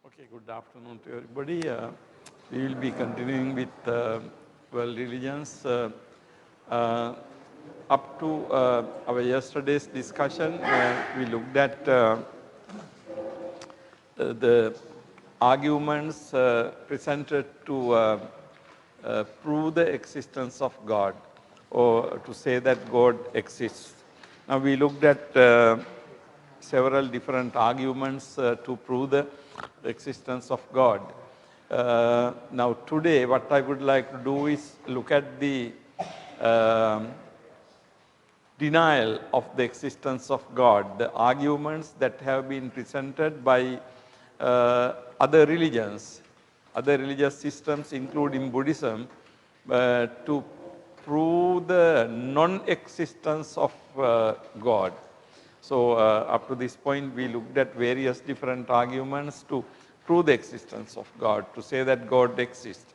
Okay, good afternoon to everybody. We will be continuing with world religions. Uh, Up to our yesterday's discussion, we looked at the arguments presented to prove the existence of God or to say that God exists. Now we looked at several different arguments to prove the existence of God. Now today what I would like to do is look at the denial of the existence of God, the arguments that have been presented by other religions, other religious systems including Buddhism, to prove the non-existence of God. So up to this point we looked at various different arguments to prove the existence of God, to say that God exists.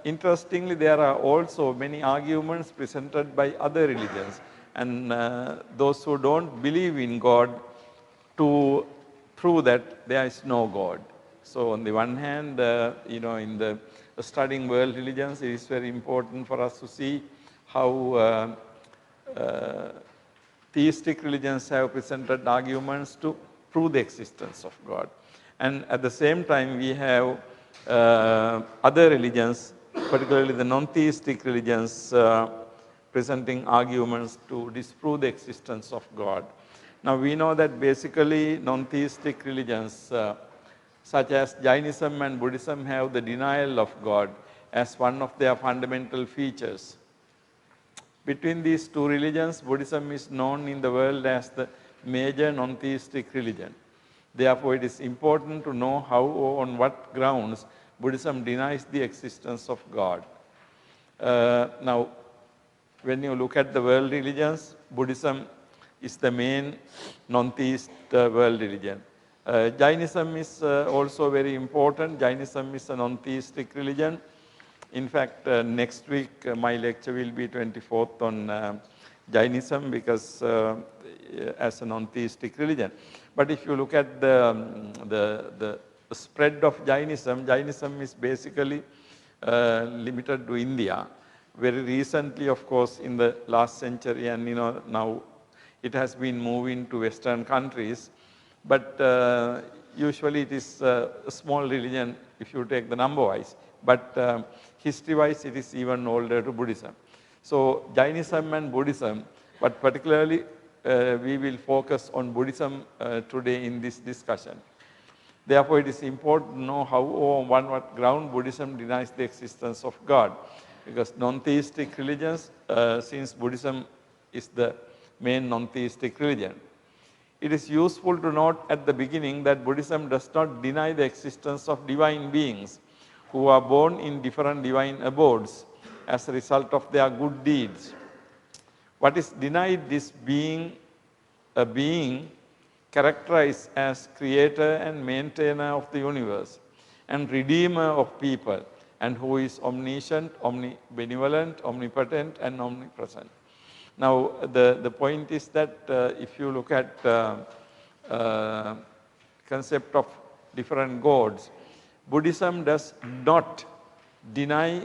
Interestingly, there are also many arguments presented by other religions and those who don't believe in God to prove that there is no God. So on the one hand, in the studying world religions, it is very important for us to see how theistic religions have presented arguments to prove the existence of God. And at the same time, we have other religions, particularly the non-theistic religions, presenting arguments to disprove the existence of God. Now we know that basically non-theistic religions such as Jainism and Buddhism have the denial of God as one of their fundamental features. Between these two religions, Buddhism is known in the world as the major non-theistic religion. Therefore, it is important to know how or on what grounds Buddhism denies the existence of God. Now, when you look at the world religions, Buddhism is the main non-theist world religion. Jainism is also very important. Jainism is a non-theistic religion. In fact, next week my lecture will be 24th on Jainism because as a non-theistic religion. But if you look at the spread of Jainism, Jainism is basically limited to India. Very recently, of course, in the last century, and now it has been moving to Western countries. But usually it is a small religion if you take the number-wise. But history-wise, it is even older to Buddhism. So Jainism and Buddhism, but particularly we will focus on Buddhism today in this discussion. Therefore, it is important to know how or on what ground Buddhism denies the existence of God. Because non-theistic religions, since Buddhism is the main non-theistic religion. It is useful to note at the beginning that Buddhism does not deny the existence of divine beings who are born in different divine abodes as a result of their good deeds. What is denied is being a being characterized as creator and maintainer of the universe and redeemer of people, and who is omniscient, omnibenevolent, omnipotent, and omnipresent. Now, the point is that if you look at concept of different gods, Buddhism does not deny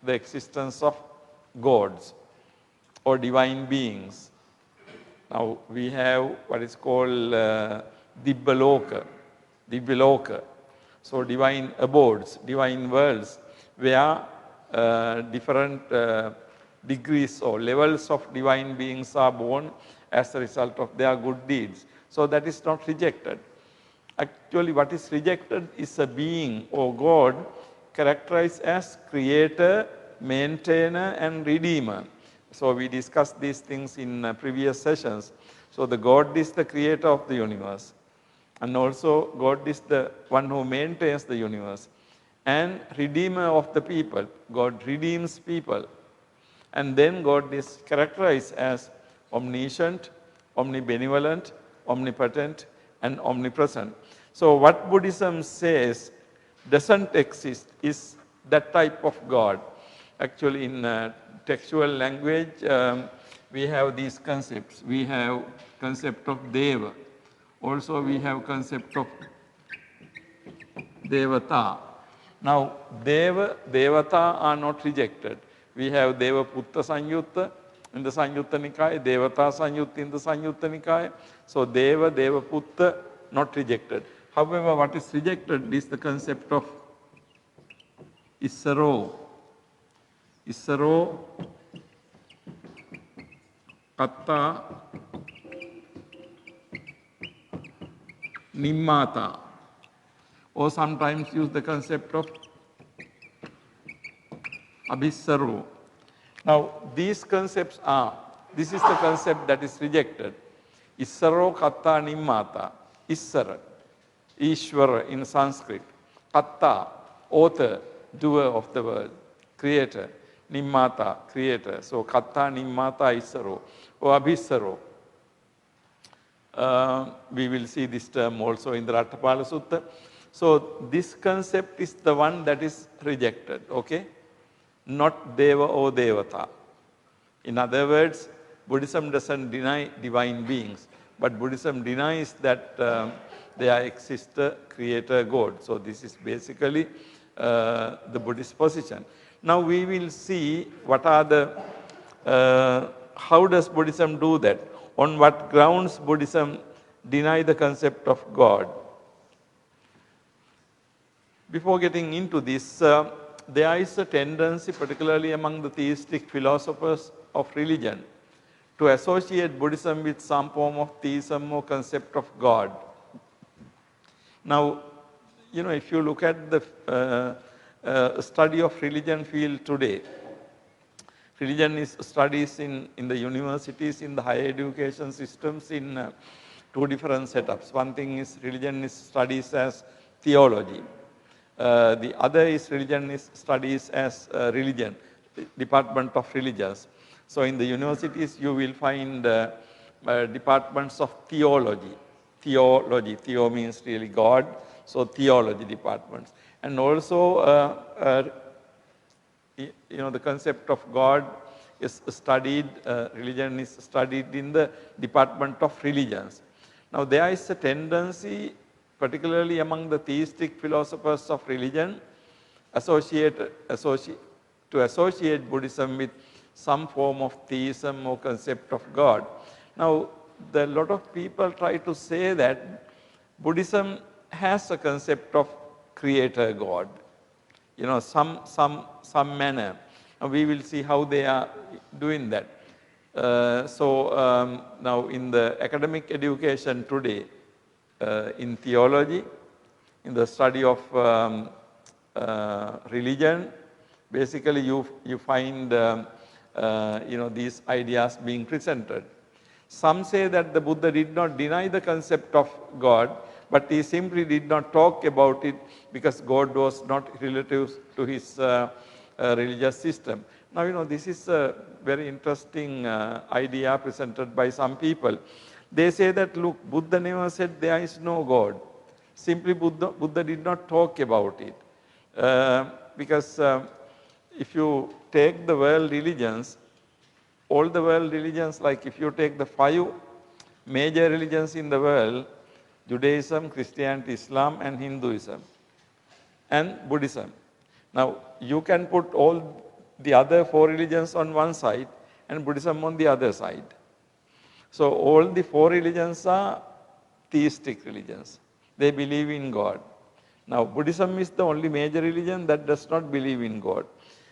the existence of gods or divine beings. Now, we have what is called Dibbaloka. So, divine abodes, divine worlds, where different degrees or levels of divine beings are born as a result of their good deeds. So, that is not rejected. Actually, what is rejected is a being or God characterized as creator, maintainer, and redeemer. So, we discussed these things in previous sessions. So, the God is the creator of the universe, and also God is the one who maintains the universe, and redeemer of the people. God redeems people. And then God is characterized as omniscient, omnibenevolent, omnipotent, and omnipresent. So what Buddhism says doesn't exist is that type of God. Actually, in textual language, we have these concepts. We have concept of Deva. Also, we have concept of Devata. Now, Deva, Devata are not rejected. We have Deva Putta Sanyutta in the Sanyutta Nikaya, Devata Sanyutta in the Sanyutta Nikaya. So, Deva, Deva Putta, not rejected. However, what is rejected is the concept of Issaro. Issaro, Katta, Nimmata. Or sometimes use the concept of Abhisaro. Now, these concepts are, this is the concept that is rejected. Issaro, Katta, Nimmata. Issara, Ishvara in Sanskrit. Katta, author, doer of the world, creator. Nimmata, creator. So, Katta, Nimmata, Issaro. Or Abhisaro. We will see this term also in the Rattapala Sutta. So, this concept is the one that is rejected, okay? Not Deva or Devata. In other words, Buddhism doesn't deny divine beings, but Buddhism denies that there exists a creator God. So, this is basically the Buddhist position. Now, we will see what are the, how does Buddhism do that? On what grounds Buddhism deny the concept of God? Before getting into this, there is a tendency, particularly among the theistic philosophers of religion, to associate Buddhism with some form of theism or concept of God. Now, you know, if you look at the study of religion field today, religion is studies in the universities, in the higher education systems in two different setups. One thing is religion is studies as theology. The other is religion is studies as religion, department of religions. So, in the universities you will find departments of theology. Theology, theo means really God, so theology departments. And also, you know, the concept of God is studied, religion is studied in the department of religions. Now, there is a tendency, particularly among the theistic philosophers of religion, to associate Buddhism with some form of theism or concept of God. Now, a lot of people try to say that Buddhism has a concept of creator God, you know, some manner. Now, we will see how they are doing that. Now in the academic education today, in theology, in the study of religion, basically you find you know, these ideas being presented. Some say that the Buddha did not deny the concept of God, but he simply did not talk about it because God was not relative to his religious system. Now, you know, this is a very interesting idea presented by some people. They say that, look, Buddha never said there is no God. Simply Buddha did not talk about it. Because if you take the world religions, all the world religions, like if you take the 5 major religions in the world, Judaism, Christianity, Islam and Hinduism and Buddhism. Now, you can put all the other 4 religions on one side and Buddhism on the other side. So, all the 4 religions are theistic religions. They believe in God. Now, Buddhism is the only major religion that does not believe in God.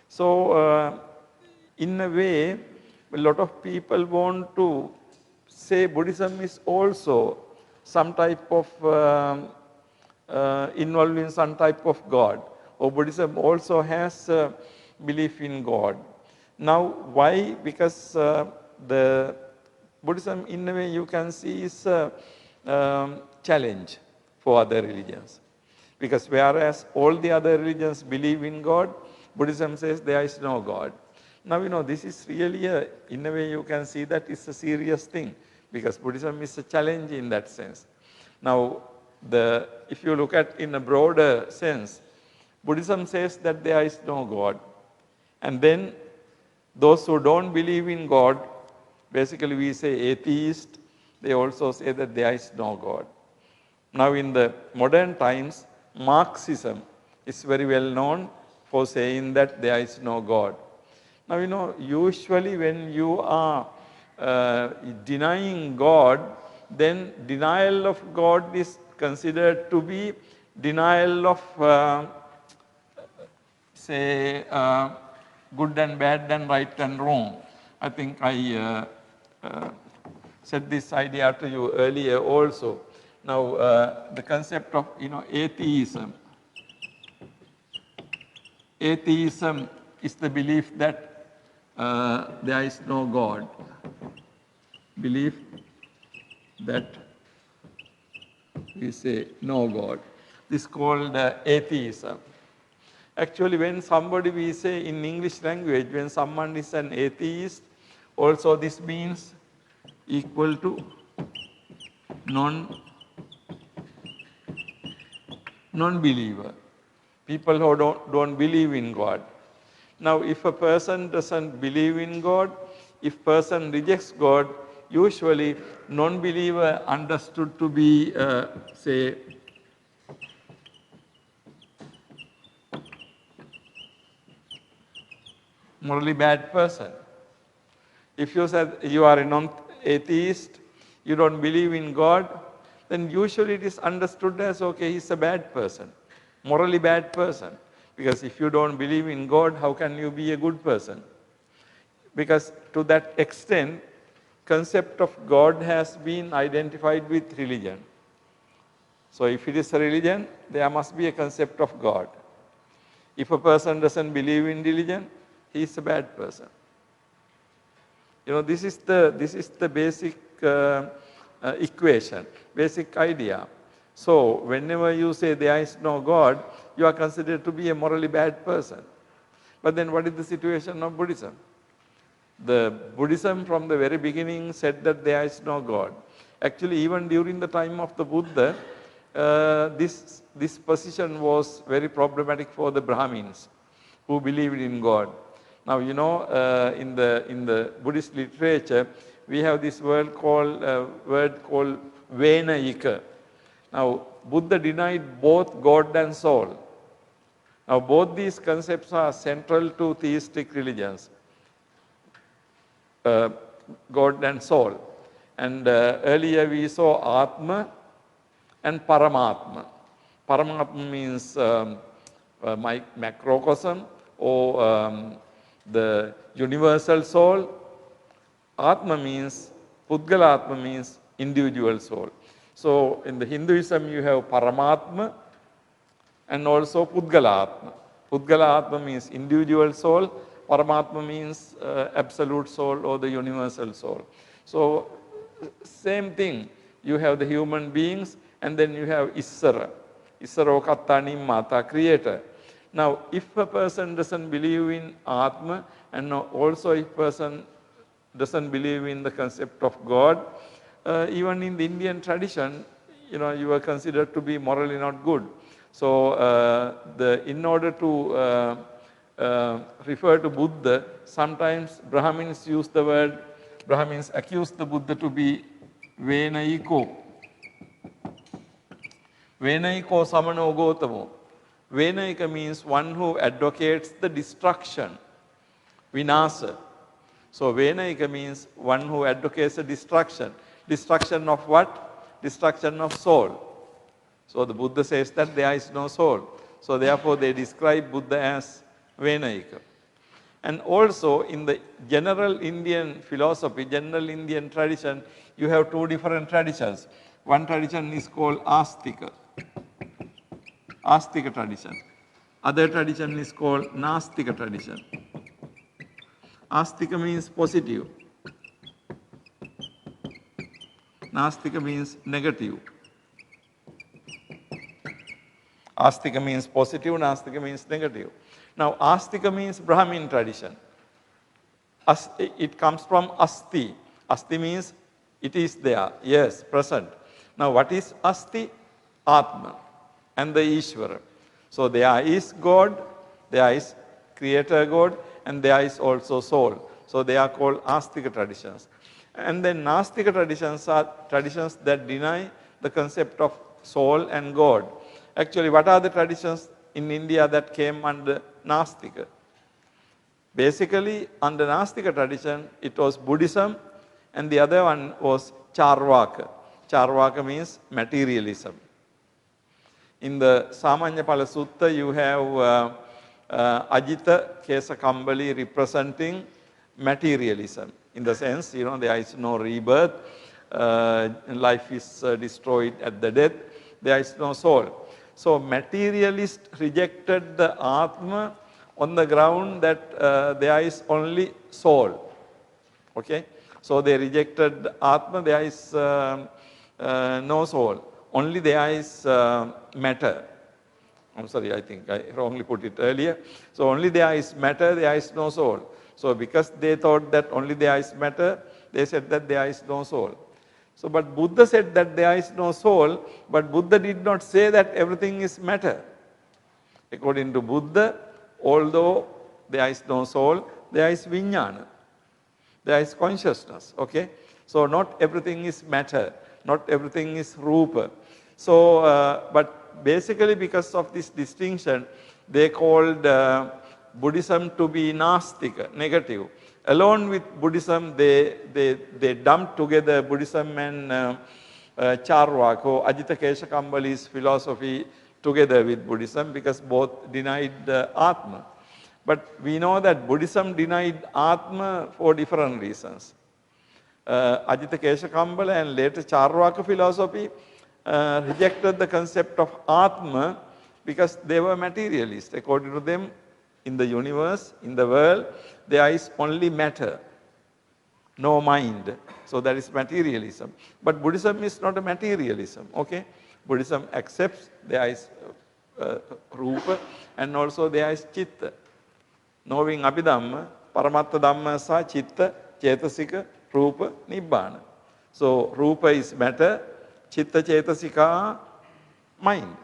So, in a way, a lot of people want to say Buddhism is also some type of involved in some type of God, or Buddhism also has belief in God. Now, why? Because the Buddhism, in a way, you can see is a challenge for other religions. Because whereas all the other religions believe in God, Buddhism says there is no God. Now, you know, this is really in a way you can see that it's a serious thing, because Buddhism is a challenge in that sense. Now, if you look at in a broader sense, Buddhism says that there is no God. And then those who don't believe in God, basically we say atheist, they also say that there is no God. Now, in the modern times, Marxism is very well known for saying that there is no God. Now, usually when you are denying God, then denial of God is considered to be denial of, say, good and bad and right and wrong. I think I said this idea to you earlier also. Now, the concept of atheism. Atheism is the belief that there is no God. Belief that we say no God. This is called atheism. Actually, when somebody, we say in English language, when someone is an atheist, also this means equal to non-believer. People who don't believe in God. Now, if a person doesn't believe in God, if person rejects God, usually non-believer understood to be, say, morally bad person. If you said you are a non-atheist, you don't believe in God, then usually it is understood as, okay, he's a bad person, morally bad person. Because if you don't believe in God, how can you be a good person? Because to that extent, concept of God has been identified with religion. So if it is a religion, there must be a concept of God. If a person doesn't believe in religion, he is a bad person. This is the basic equation, basic idea. So whenever you say there is no God, you are considered to be a morally bad person. But then what is the situation of Buddhism? The Buddhism from the very beginning said that there is no God. Actually, even during the time of the Buddha, this position was very problematic for the Brahmins who believed in God. Now, in the Buddhist literature, we have this word called Venayika. Now, Buddha denied both God and soul. Now, both these concepts are central to theistic religions, God and soul. And earlier we saw Atma and Paramatma. Paramatma means macrocosm or the universal soul. Atma means, Pudgalatma means individual soul. So in the Hinduism you have Paramatma and also Pudgalatma. Pudgalatma means individual soul, Paramatma means absolute soul or the universal soul. So same thing, you have the human beings and then you have Issara. Issara Katta Nimmata, creator. Now, if a person doesn't believe in Atma and also if a person doesn't believe in the concept of God, even in the Indian tradition, you are considered to be morally not good. So, in order to refer to Buddha, sometimes Brahmins use the word, Brahmins accuse the Buddha to be Venayiko. Venayiko Samano Gotamo. Venayika means one who advocates the destruction, vinasa. So Venayika means one who advocates the destruction. Destruction of what? Destruction of soul. So the Buddha says that there is no soul. So therefore they describe Buddha as Venayika. And also in the general Indian philosophy, general Indian tradition, you have two different traditions. One tradition is called Astika. Astika tradition. Other tradition is called Nastika tradition. Astika means positive. Nastika means negative. Astika means positive, Nastika means negative. Now, Astika means Brahmin tradition. It comes from Asti. Asti means it is there, yes, present. Now, what is Asti? Atma and the Ishvara. So, there is God, there is Creator God, and there is also soul. So, they are called Astika traditions. And then Nastika traditions are traditions that deny the concept of soul and God. Actually, what are the traditions in India that came under Nastika? Basically, under Nastika tradition, it was Buddhism, and the other one was Charvaka. Charvaka means materialism. In the Samanyapala Sutta, you have Ajita Kesakambali representing materialism. In the sense, there is no rebirth, life is destroyed at the death, there is no soul. So materialist rejected the Atma on the ground that there is only soul. Okay? So they rejected Atma, there is no soul. Only there is matter. I'm sorry, I think I wrongly put it earlier. So only there is matter, there is no soul. So because they thought that only there is matter, they said that there is no soul. So but Buddha said that there is no soul, but Buddha did not say that everything is matter. According to Buddha, although there is no soul, there is vijnana. There is consciousness. Okay? So not everything is matter, not everything is rupa. So, but basically because of this distinction, they called Buddhism to be nastika, negative. Along with Buddhism, they dumped together Buddhism and Charvaka, or Ajita Kesakambali's philosophy together with Buddhism because both denied Atma. But we know that Buddhism denied Atma for different reasons. Ajita Kesakambala and later Charvaka philosophy rejected the concept of Atma because they were materialists. According to them, in the universe, in the world, there is only matter, no mind. So that is materialism. But Buddhism is not a materialism. Okay? Buddhism accepts there is rupa and also there is chitta. Knowing Abhidhamma, Paramatta Dhamma sa chitta, chetasika, rupa, nibbana. So rupa is matter, chitta chetasika mind.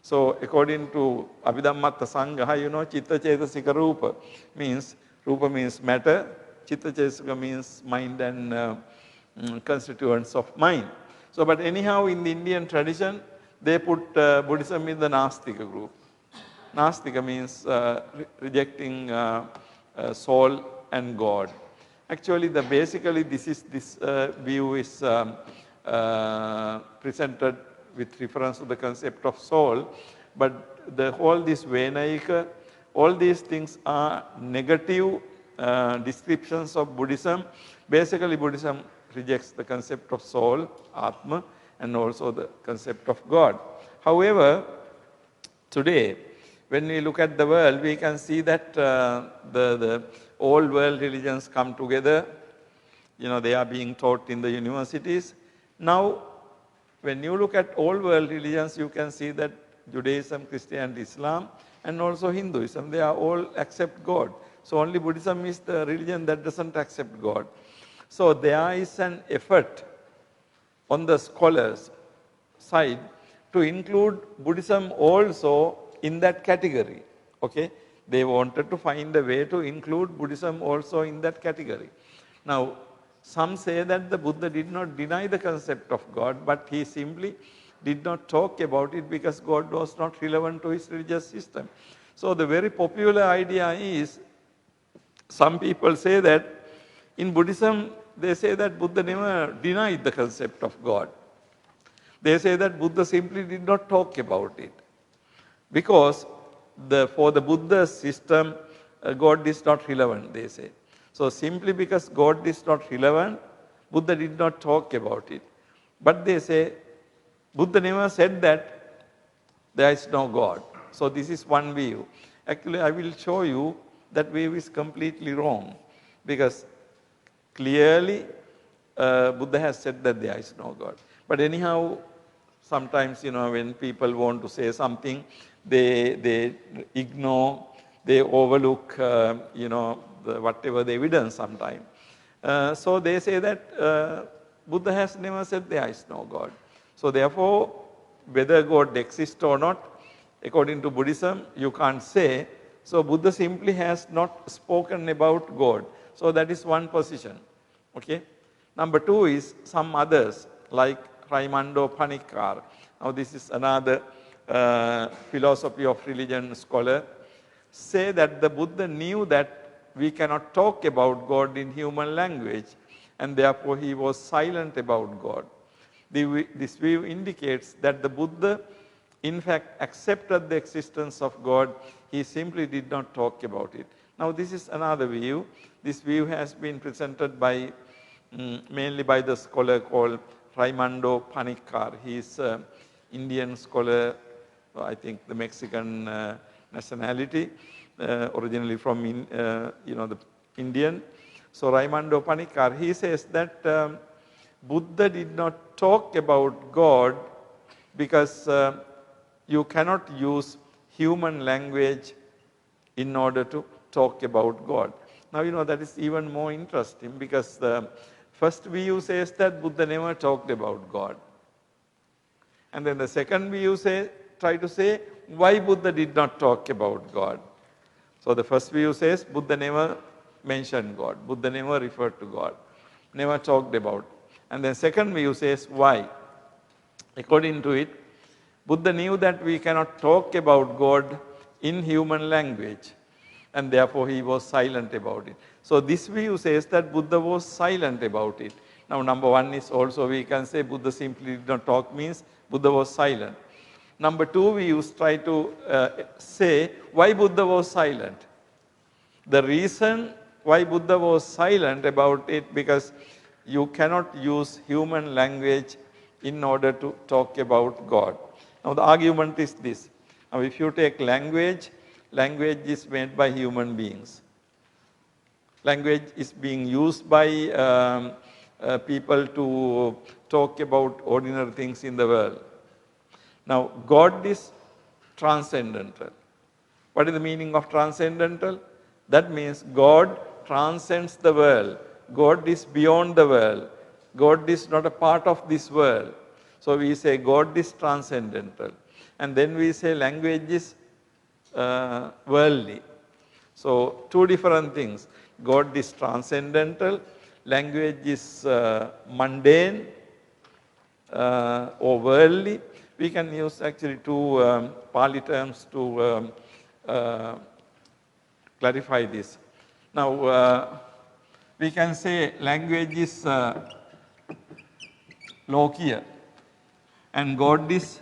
So according to Abhidhamma Asanga, chitta chetasika rupa means matter, chitta chetasika means mind and constituents of mind. So but anyhow in the Indian tradition, they put Buddhism in the Nastika group. Nastika means rejecting soul and God. Actually, basically this view is presented with reference to the concept of soul, but this Venayika, all these things are negative descriptions of Buddhism. Basically, Buddhism rejects the concept of soul, Atma, and also the concept of God. However, today, when we look at the world, we can see that the old world religions come together. They are being taught in the universities. Now, when you look at old world religions, you can see that Judaism, Christianity, Islam, and also Hinduism, they are all accept God. So only Buddhism is the religion that doesn't accept God. So there is an effort on the scholars' side to include Buddhism also in that category. Okay? They wanted to find a way to include Buddhism also in that category. Now, some say that the Buddha did not deny the concept of God, but he simply did not talk about it because God was not relevant to his religious system. So the very popular idea is, some people say that in Buddhism, they say that Buddha never denied the concept of God. They say that Buddha simply did not talk about it. Because for the Buddha system, God is not relevant, they say. So simply because God is not relevant, Buddha did not talk about it. But they say, Buddha never said that there is no God. So this is one view. Actually, I will show you that view is completely wrong. Because clearly, Buddha has said that there is no God. But anyhow, sometimes, when people want to say something, they ignore, they overlook, whatever the evidence sometimes. So they say that Buddha has never said there is no God. So therefore, whether God exists or not, according to Buddhism, you can't say. So Buddha simply has not spoken about God. So that is one position. Okay. Number two is some others like Raimondo Panikkar. Now this is another philosophy of religion scholar, say that the Buddha knew that we cannot talk about God in human language, and therefore he was silent about God. This view indicates that the Buddha in fact accepted the existence of God, he simply did not talk about it. Now this is another view. This view has been presented by mainly by the scholar called Raimondo Panikkar. He is an Indian scholar, I think the Mexican nationality, originally from the Indian. So Raimondo Panikkar, he says that Buddha did not talk about God because you cannot use human language in order to talk about God. Now that is even more interesting because the first view says that Buddha never talked about God. And then the second view try to say why Buddha did not talk about God. So the first view says Buddha never mentioned God, Buddha never referred to God, never talked about. And then second view says why. According to it, Buddha knew that we cannot talk about God in human language, and therefore he was silent about it. So this view says that Buddha was silent about it. Now number one is also we can say Buddha simply did not talk means Buddha was silent. Number two, we try to say why Buddha was silent. The reason why Buddha was silent about it because you cannot use human language in order to talk about God. Now the argument is this. Now if you take language, language is made by human beings. Language is being used by people to talk about ordinary things in the world. Now God is transcendental. What is the meaning of transcendental? That means God transcends the world. God is beyond the world. God is not a part of this world. So we say God is transcendental. And then we say language is worldly. So two different things. God is transcendental. Language is mundane or worldly. We can use actually two Pali terms to clarify this. Now we can say language is Lokiya and God is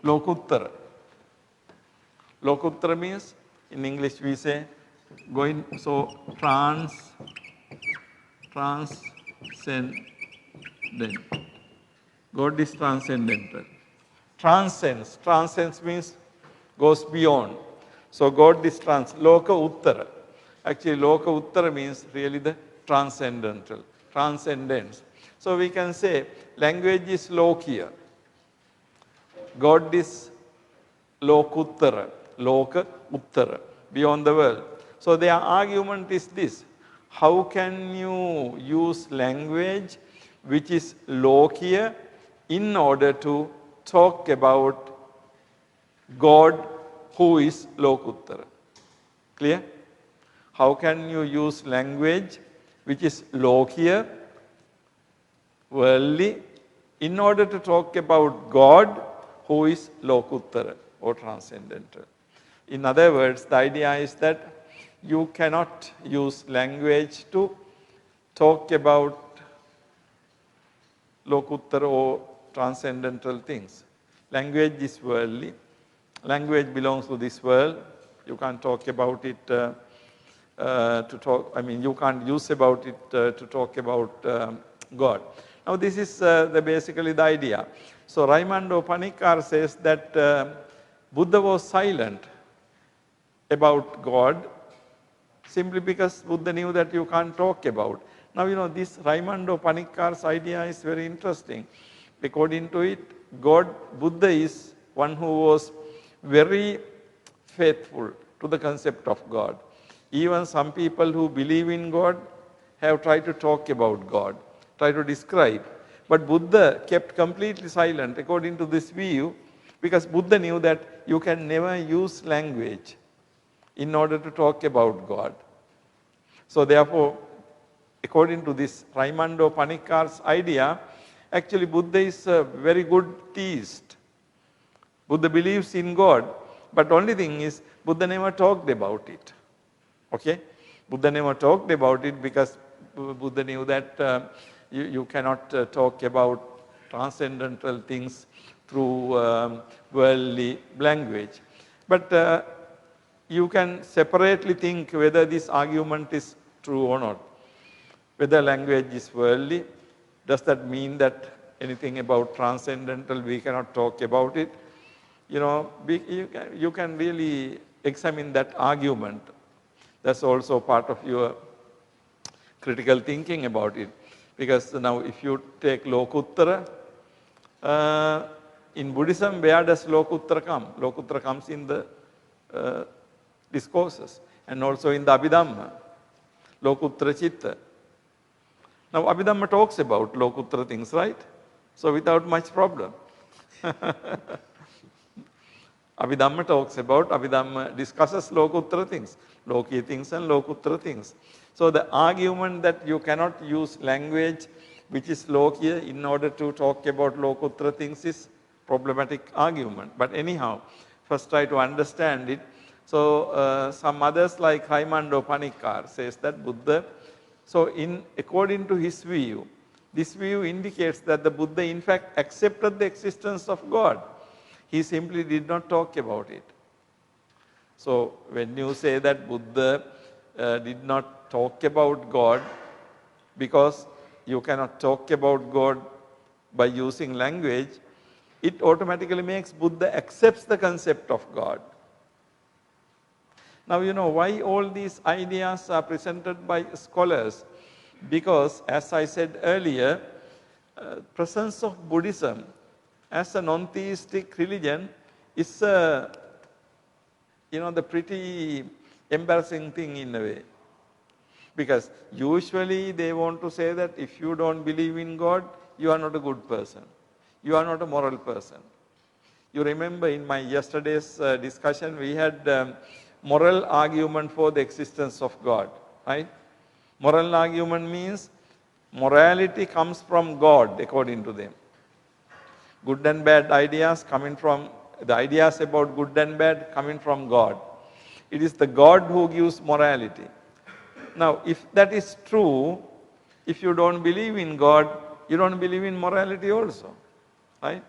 Lokuttara. Lokuttara means in English we say going so transcendent. God is transcendental. Transcends means goes beyond. So God is Loka Uttara. Actually Loka Uttara means really the transcendental, transcendence. So we can say language is Lokiya. God is Lokuttara, Loka Uttara, beyond the world. So their argument is this. How can you use language which is Lokiya in order to talk about God who is Lokuttara? Clear? How can you use language which is Lokiya, worldly, in order to talk about God who is Lokuttara or transcendental? In other words, the idea is that you cannot use language to talk about Lokuttara or transcendental things. Language is worldly. Language belongs to this world. You can't talk about it you can't use about it to talk about God. Now this is basically the idea. So Raimondo Panikkar says that Buddha was silent about God simply because Buddha knew that you can't talk about. Now this Raimondo Panikkar's idea is very interesting. According to it, Buddha is one who was very faithful to the concept of God. Even some people who believe in God have tried to talk about God, try to describe. But Buddha kept completely silent according to this view because Buddha knew that you can never use language in order to talk about God. So therefore, according to this Raimondo Panikkar's idea, Actually, Buddha is a very good theist. Buddha believes in God, but only thing is Buddha never talked about it. Okay? Buddha never talked about it because Buddha knew that you cannot talk about transcendental things through worldly language. But you can separately think whether this argument is true or not. Whether language is worldly, does that mean that anything about transcendental we cannot talk about it? You know, you can really examine that argument. That's also part of your critical thinking about it. Because now if you take Lokuttara, in Buddhism, where does Lokuttara come? Lokuttara comes in the discourses and also in the Abhidhamma, Lokuttara Chitta. Now Abhidhamma talks about Lokuttara things, right? So without much problem. Abhidhamma talks about, Abhidhamma discusses Lokuttara things, Lokiya things and Lokuttara things. So the argument that you cannot use language which is Lokiya in order to talk about Lokuttara things is problematic argument. But anyhow, first try to understand it. So some others like Raimando Panikar says that Buddha, so according to his view, this view indicates that the Buddha in fact accepted the existence of God. He simply did not talk about it. So when you say that Buddha did not talk about God because you cannot talk about God by using language, it automatically makes Buddha accepts the concept of God. Now you know why all these ideas are presented by scholars, because as I said earlier, presence of Buddhism as a non-theistic religion is the pretty embarrassing thing in a way. Because usually they want to say that if you don't believe in God, you are not a good person. You are not a moral person. You remember in my yesterday's discussion, we had moral argument for the existence of God, right? Moral argument means morality comes from God according to them. Good and bad ideas coming from, the ideas about good and bad coming from God. It is the God who gives morality. Now, if that is true, if you don't believe in God, you don't believe in morality also, right?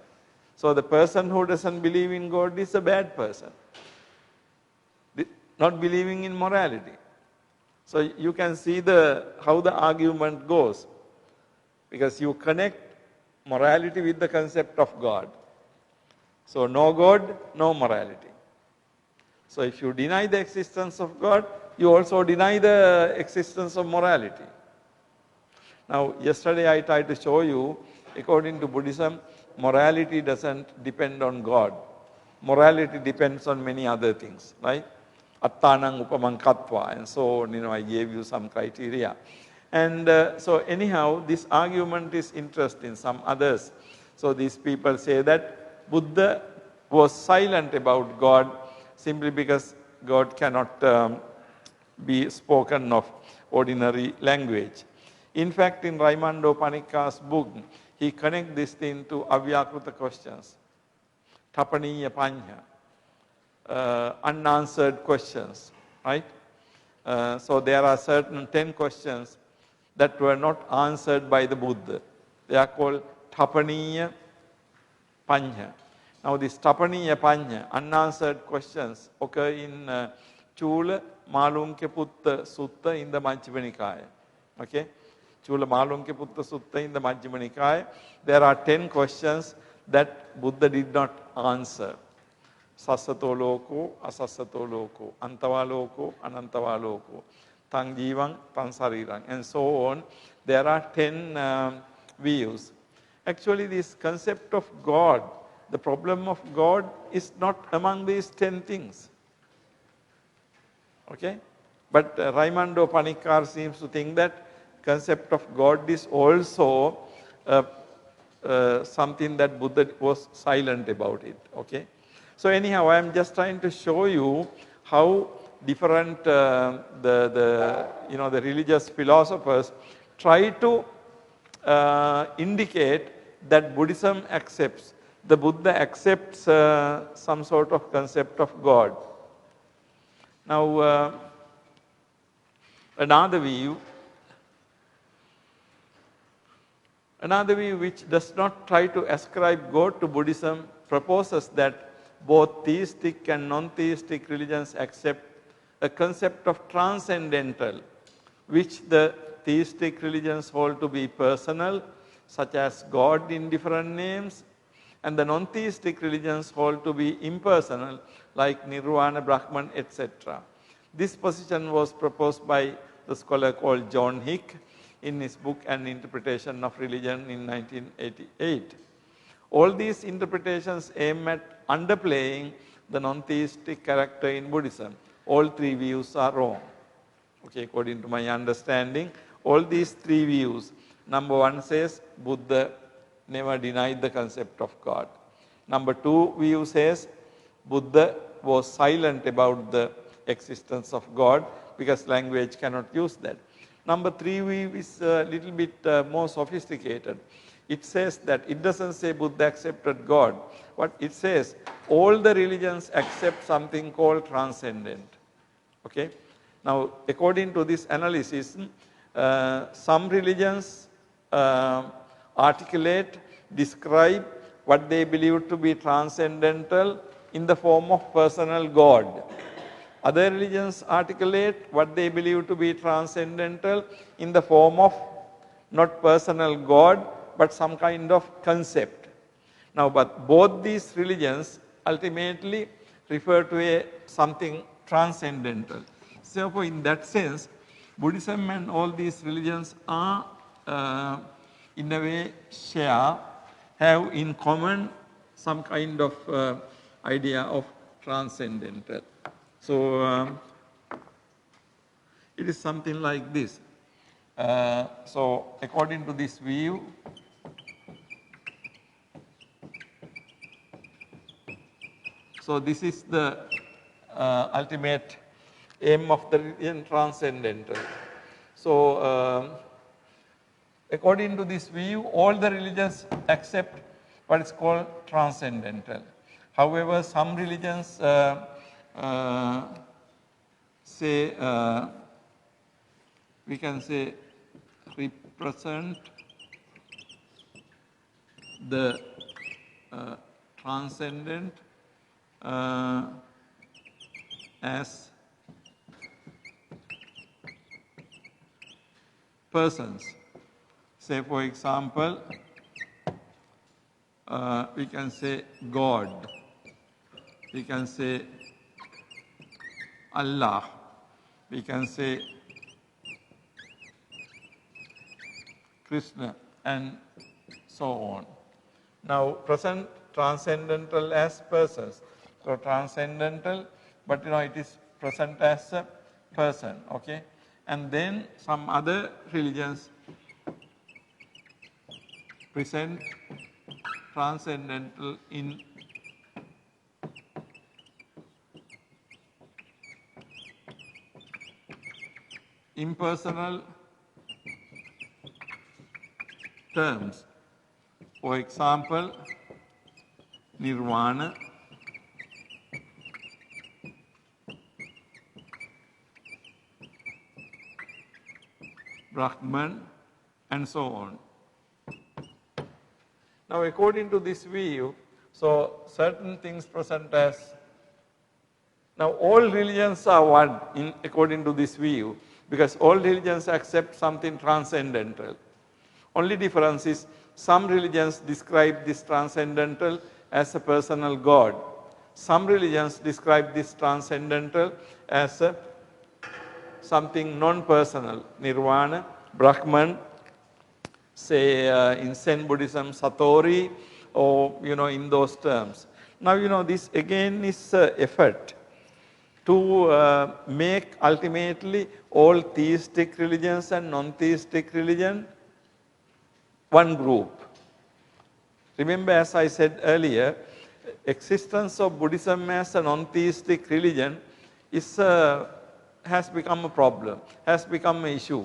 So the person who doesn't believe in God is a bad person, not believing in morality. So you can see how the argument goes, because you connect morality with the concept of God. So no God, no morality. So if you deny the existence of God, you also deny the existence of morality. Now, yesterday I tried to show you, according to Buddhism, morality doesn't depend on God. Morality depends on many other things, right? Attanang upamang katva, and so on, I gave you some criteria. And so anyhow, this argument is interesting, some others. So these people say that Buddha was silent about God simply because God cannot be spoken of ordinary language. In fact, in Raimando Panikar's book, he connects this thing to Avyakruta questions, Tapaniya Panya, unanswered questions, right? So there are certain 10 questions that were not answered by the Buddha. They are called Tapaniya Panya. Now this Tapaniya Panya, unanswered questions, occur in Chula Malunke Putta Sutta in the Majjhima Nikaya. Okay? Chula Malunke Putta Sutta in the Majjhima Nikaya. There are 10 questions that Buddha did not answer. Sassato loko, asassato loko, antava loko, anantava loko, tang jivang, tang sarirang, and so on. There are 10 views. Actually, this concept of God, the problem of God is not among these 10 things. Okay? But Raimando Panikar seems to think that concept of God is also something that Buddha was silent about it. Okay? So anyhow, I am just trying to show you how different the religious philosophers try to indicate that Buddhism accepts. The Buddha accepts some sort of concept of God. Now, another view which does not try to ascribe God to Buddhism proposes that both theistic and non-theistic religions accept a concept of transcendental, which the theistic religions hold to be personal, such as God in different names, and the non-theistic religions hold to be impersonal, like Nirvana, Brahman, etc. This position was proposed by the scholar called John Hick in his book An Interpretation of Religion in 1988. All these interpretations aim at underplaying the non-theistic character in Buddhism. All three views are wrong. Okay, according to my understanding, all these three views. Number one says Buddha never denied the concept of God. Number two view says Buddha was silent about the existence of God because language cannot use that. Number three view is a little bit more sophisticated. It says that it doesn't say Buddha accepted God, but it says all the religions accept something called transcendent. Okay? Now, according to this analysis, some religions articulate, describe what they believe to be transcendental in the form of personal God. Other religions articulate what they believe to be transcendental in the form of not personal God, but some kind of concept. Now, but both these religions ultimately refer to something transcendental. So, in that sense, Buddhism and all these religions are, in a way, have in common some kind of idea of transcendental. So, it is something like this. So, according to this view, so this is the ultimate aim of the religion, transcendental. So, according to this view, all the religions accept what is called transcendental. However, some religions say, we can say, represent the transcendent as persons. Say, for example, we can say God, we can say Allah, we can say Krishna, and so on. Now, present transcendental as persons. So, transcendental, but it is present as a person, okay? And then some other religions present transcendental in impersonal terms. For example, Nirvana, Brahman, and so on. Now, according to this view, so certain things present as, now all religions are one according to this view, because all religions accept something transcendental. Only difference is some religions describe this transcendental as a personal God. Some religions describe this transcendental as something non-personal, Nirvana, Brahman, say in Zen Buddhism, Satori, or in those terms. Now this again is effort to make ultimately all theistic religions and non-theistic religion one group. Remember, as I said earlier, existence of Buddhism as a non-theistic religion is has become a problem, has become an issue.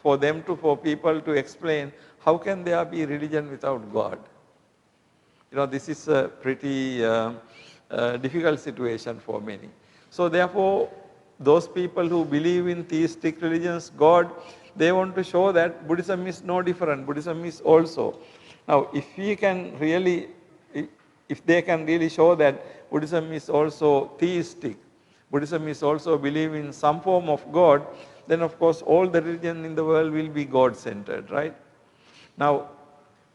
For people to explain how can there be religion without God? This is a pretty difficult situation for many. So therefore, those people who believe in theistic religions, God, they want to show that Buddhism is no different. Buddhism is also. Now, if we can really, if they can really show that Buddhism is also theistic, Buddhism is also believe in some form of God, then of course all the religion in the world will be God-centered, right? Now,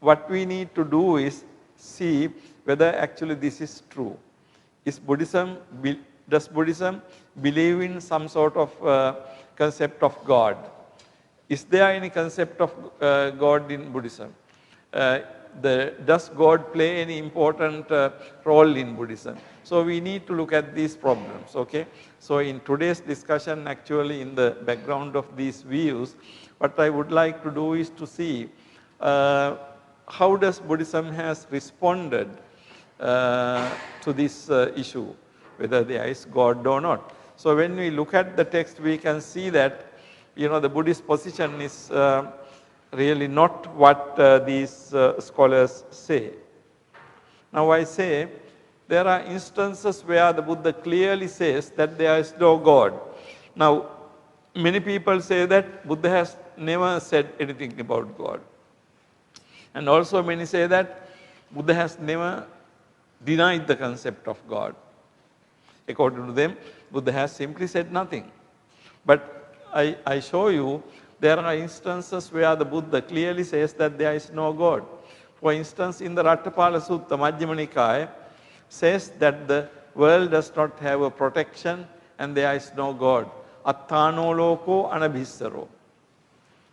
what we need to do is see whether actually this is true. Is Buddhism, does Buddhism believe in some sort of concept of God? Is there any concept of God in Buddhism? Does God play any important role in Buddhism? So we need to look at these problems, okay? So in today's discussion, actually in the background of these views, what I would like to do is to see how does Buddhism has responded to this issue, whether there is God or not. So when we look at the text, we can see that the Buddhist position is really not what these scholars say. Now I say there are instances where the Buddha clearly says that there is no God. Now many people say that Buddha has never said anything about God. And also many say that Buddha has never denied the concept of God. According to them, Buddha has simply said nothing. But I show you there are instances where the Buddha clearly says that there is no God. For instance, in the Rattapala Sutta, Majjhima Nikaya says that the world does not have a protection and there is no God. Atthano loko anabhissaro.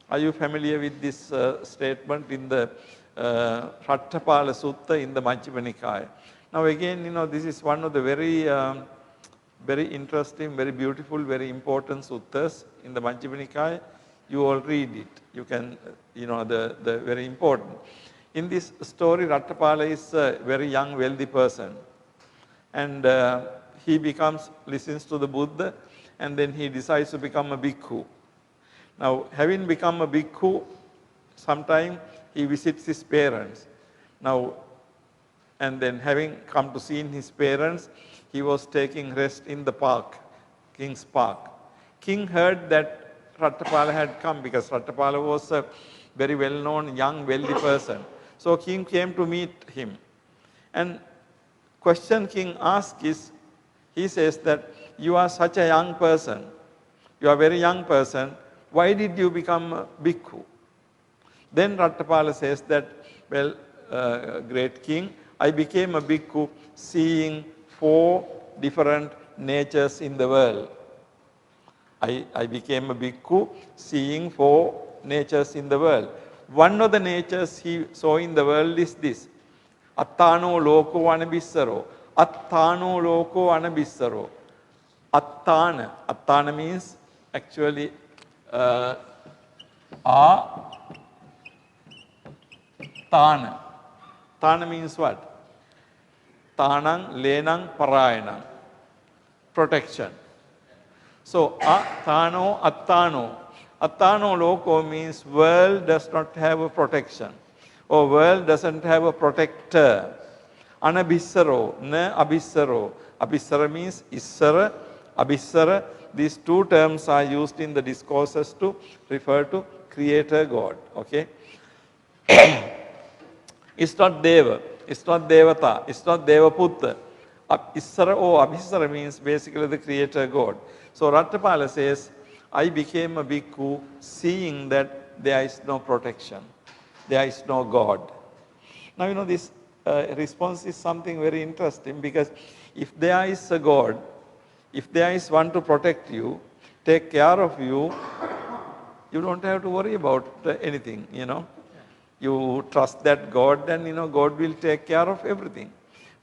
Are you familiar with this statement in the Rattapala Sutta in the Majjhima Nikaya? Now again, this is one of the very interesting, very beautiful, very important suttas in the Majjhima Nikaya. You all read it. You can, the very important. In this story, Rattapala is a very young, wealthy person. And he listens to the Buddha, and then he decides to become a bhikkhu. Now, having become a bhikkhu, sometime he visits his parents. Now, and then having come to see his parents, he was taking rest in the park, King's Park. King heard that Rattapala had come because Rattapala was a very well-known, young, wealthy person. So King came to meet him. And question King asked is, he says that you are such a young person, you are a very young person, why did you become a bhikkhu? Then Rattapala says that, well, great king, I became a bhikkhu seeing 4 different natures in the world. I became a bhikkhu seeing 4 natures in the world. One of the natures he saw in the world is this. Attano loko anabissaro. Attano loko anabissaro. Attana. Attana means actually Tana. Tana means what? Tanang, lenang, parayanang. Protection. So, attano, attano. Attano loko means world does not have a protection. Or world doesn't have a protector. Anabissaro, na abissaro. Abissara means issara, abissara. These 2 terms are used in the discourses to refer to Creator God. Okay? It's not Deva, it's not Devata, it's not Devaputta. Issara or Abhissara means basically the Creator God. So Rattapala says, I became a bhikkhu seeing that there is no protection, there is no God. Now this response is something very interesting because if there is a God, if there is one to protect you, take care of you, you don't have to worry about anything, You trust that God, then God will take care of everything.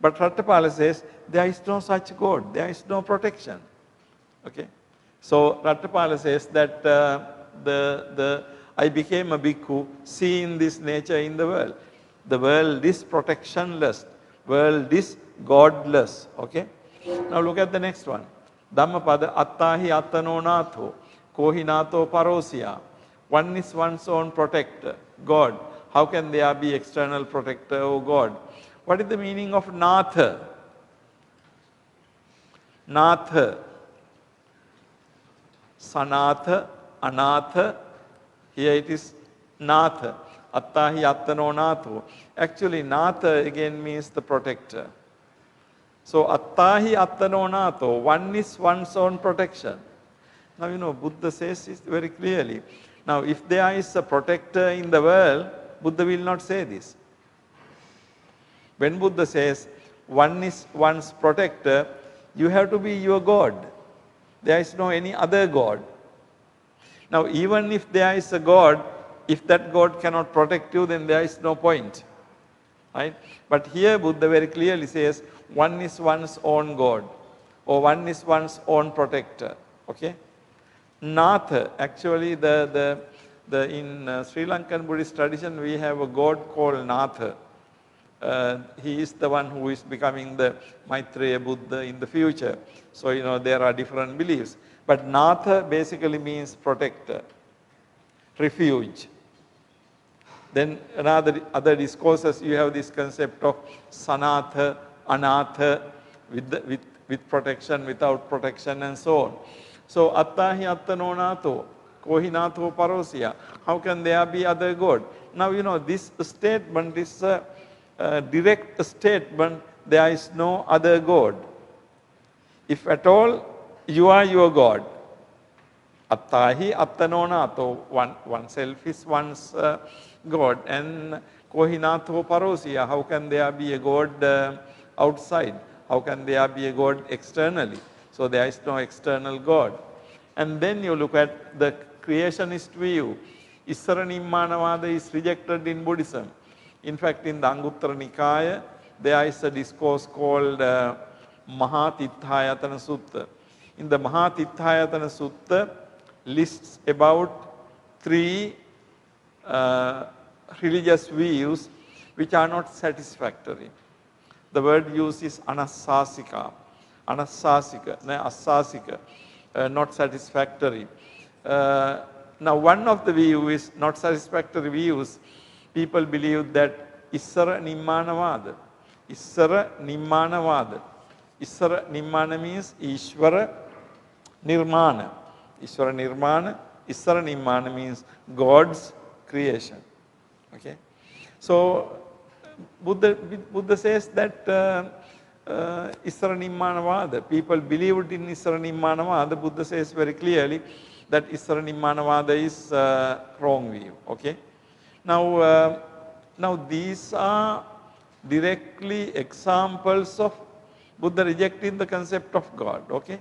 But Rattapala says, there is no such God, there is no protection. Okay? So Rattapala says that I became a bhikkhu seeing this nature in the world. The world is protectionless, world is godless. Okay? Now look at the next one. Dhammapada attahi attano natho, kohinato parosya. One is one's own protector, God. how can there be external protector or God? What is the meaning of Natha? Natha, Sanatha, Anatha, here it is Natha. Attahi attano natho. Actually, Natha again means the protector. So, attahi attano natho, one is one's own protection. Now, Buddha says this very clearly. Now, if there is a protector in the world, Buddha will not say this. When Buddha says, one is one's protector, you have to be your God. There is no any other God. Now, even if there is a God, if that God cannot protect you, then there is no point. Right? But here Buddha very clearly says, one is one's own God, or one is one's own protector. Okay? Natha, actually in Sri Lankan Buddhist tradition, we have a God called Natha. He is the one who is becoming the Maitreya Buddha in the future. So, there are different beliefs. But Natha basically means protector, refuge. Then other discourses, you have this concept of Sanatha, Anatha, with protection, without protection, and so on. So, Attahi Attano Natho, Kohi Natho Parosya. How can there be other God? Now, this statement is a direct statement, there is no other God. If at all, you are your God. Attahi attano natho, oneself is one's God. And kohinatho parosya, how can there be a God outside? How can there be a God externally? So there is no external God. And then you look at the creationist view. Issara Nimmanavada is rejected in Buddhism. In fact, in the Anguttara Nikaya, there is a discourse called Mahatithayatana Sutta. In the Mahatithayatana Sutta, lists about 3 religious views which are not satisfactory. The word used is anasasika, not satisfactory. Now, one of the views is not satisfactory views. People believe that Issara Nimmanavada. Issara Nimmanavada. Issara Nimmana means Ishvara Nirmana. Ishvara Nirmana. Issara Nimmana means God's creation. Okay. So, Buddha says that Issara Nimmanavada, people believed in Issara Nimmanavada. Buddha says very clearly that Issara Nimmanavada is wrong view. Okay. Now these are directly examples of Buddha rejecting the concept of God. Okay.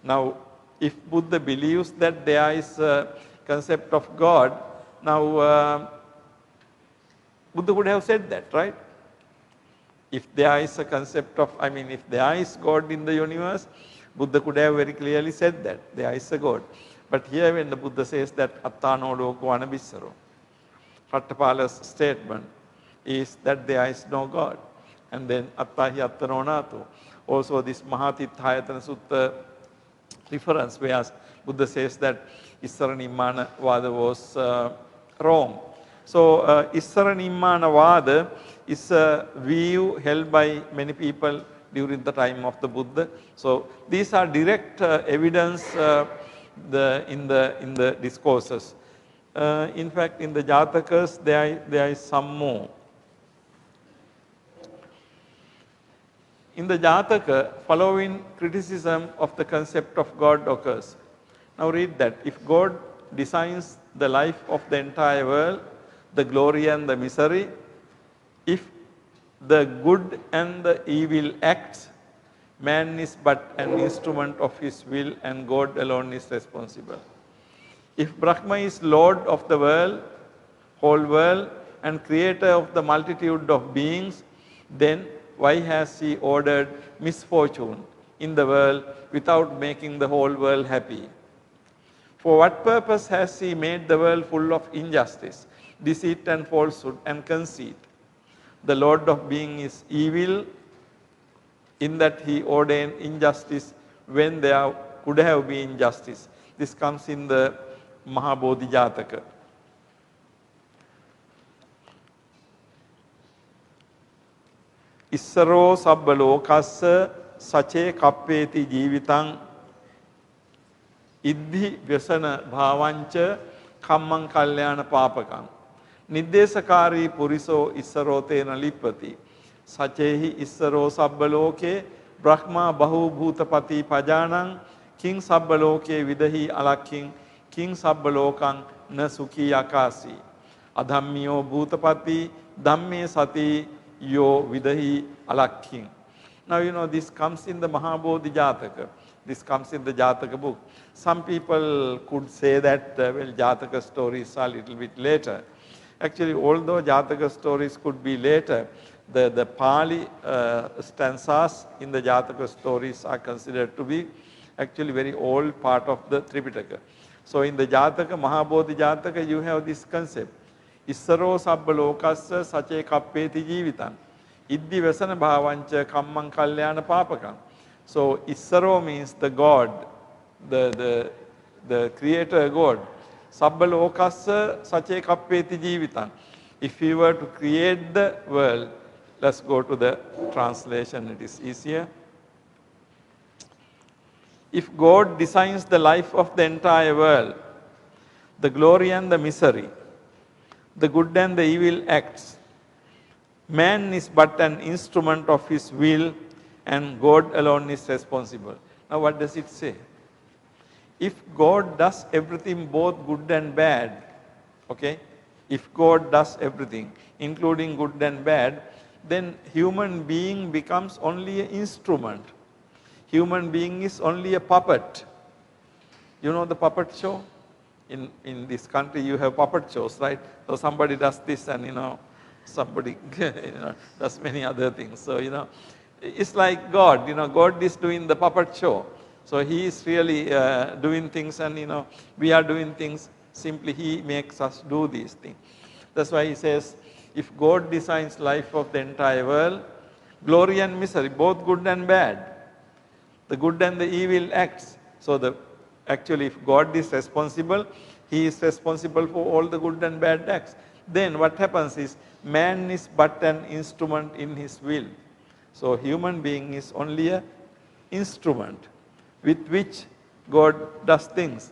Now, if Buddha believes that there is a concept of God, now Buddha would have said that, right? If there is a concept of, if there is God in the universe, Buddha could have very clearly said that there is a God. But here when the Buddha says that Attano Loko Anabissaro, Rattapala's statement is that there is no God. And then Attahi Attano Natho. Also this Mahatithayatana Sutta reference where Buddha says that Issara Nimmana Vada was wrong. So Issara Nimmana Vada is a view held by many people during the time of the Buddha. So these are direct evidence in the discourses. In fact, in the Jatakas, there is some more. In the Jataka, following criticism of the concept of God occurs. Now read that. If God designs the life of the entire world, the glory and the misery, if the good and the evil acts, man is but an instrument of his will and God alone is responsible. If Brahma is Lord of the world, whole world, and creator of the multitude of beings, then why has he ordered misfortune in the world without making the whole world happy? For what purpose has he made the world full of injustice, deceit and falsehood and conceit? The Lord of being is evil in that he ordained injustice when there could have been justice. This comes in the Mahabodhi Jataka. Issaro sabba lokassa sache kappeti jeevitang iddhi vyasana bhavancha kammang kalyana papakam. Niddesakari puriso issaro tena lippati. Sachehi issaro sabbaloke brahma bahu bhutapati pajanang king sabbaloke vidahi alakking king sabbalokang na sukhi akasi. Adhammiyo bhutapati dhamme sati yo vidahi alakking. Now you know this comes in the Mahabodhi Jataka. This comes in the Jataka book. Some people could say that well, Jataka stories are a little bit later. Actually, although Jataka stories could be later, the Pali stanzas in the Jataka stories are considered to be actually very old part of the Tripitaka. So in the Jataka, Mahabodhi Jataka, you have this concept. Issaro sabba lokassa sache kappeti jeevitam. Iddhi vasana bhavancha kammang kalyana papakam. So Issaro means the God, the creator God. Sabba lokassa sache kappeti jeevitam. If we were to create the world, let's go to the translation, it is easier. If God designs the life of the entire world, the glory and the misery, the good and the evil acts, man is but an instrument of his will and God alone is responsible. Now what does it say? If God does everything both good and bad, okay, if God does everything, including good and bad, then human being becomes only an instrument. Human being is only a puppet. You know the puppet show? In this country you have puppet shows, right? So somebody does this and somebody does many other things. So it's like God, God is doing the puppet show. So he is really doing things and we are doing things, simply he makes us do these things. That's why he says, if God designs life of the entire world, glory and misery, both good and bad, the good and the evil acts. So actually if God is responsible, he is responsible for all the good and bad acts. Then what happens is, man is but an instrument in his will. So human being is only an instrument with which God does things.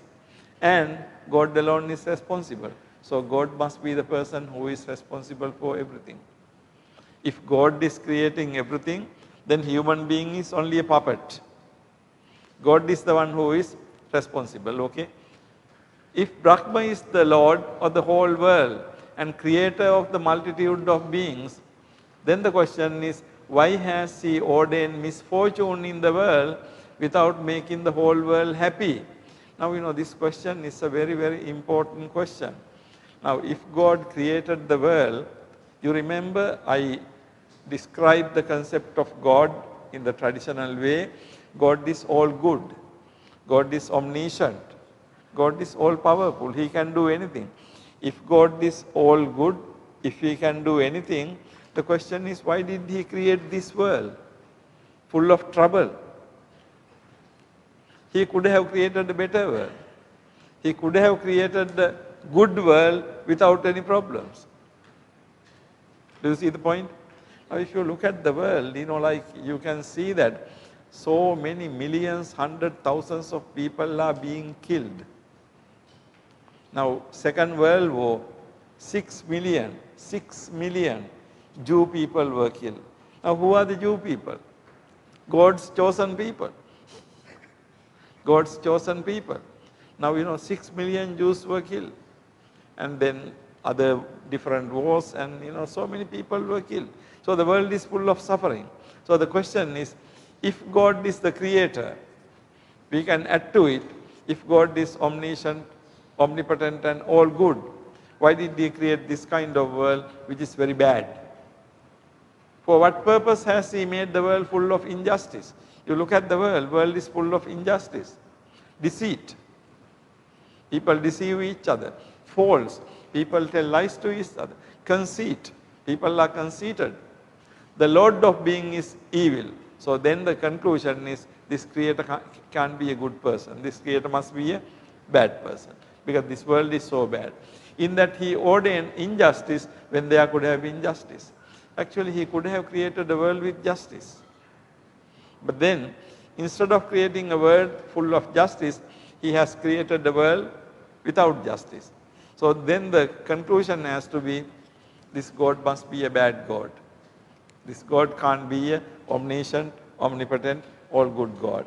And God alone is responsible. So God must be the person who is responsible for everything. If God is creating everything, then human being is only a puppet. God is the one who is responsible, okay? If Brahma is the Lord of the whole world and creator of the multitude of beings, then the question is, why has he ordained misfortune in the world without making the whole world happy? Now, this question is a very, very important question. Now, if God created the world, you remember I described the concept of God in the traditional way. God is all good. God is omniscient. God is all powerful. He can do anything. If God is all good, if he can do anything, the question is, why did he create this world full of trouble? He could have created a better world. He could have created the good world without any problems. Do you see the point? Now, if you look at the world, like you can see that so many millions, hundred thousands of people are being killed. Now, Second World War, 6 million Jew people were killed. Now, who are the Jew people? God's chosen people. God's chosen people. Now, 6 million Jews were killed. And then other different wars and, so many people were killed. So the world is full of suffering. So the question is, if God is the creator, we can add to it, if God is omniscient, omnipotent and all good, why did he create this kind of world which is very bad? For what purpose has he made the world full of injustice? You look at the world is full of injustice, deceit. People deceive each other. False. People tell lies to each other. Conceit. People are conceited. The Lord of being is evil. So then the conclusion is, this creator can't be a good person. This creator must be a bad person. Because this world is so bad. In that he ordained injustice when there could have been justice. Actually, he could have created a world with justice. But then, instead of creating a world full of justice, he has created a world without justice. So then the conclusion has to be, this God must be a bad God. This God can't be a omniscient, omnipotent, all good God.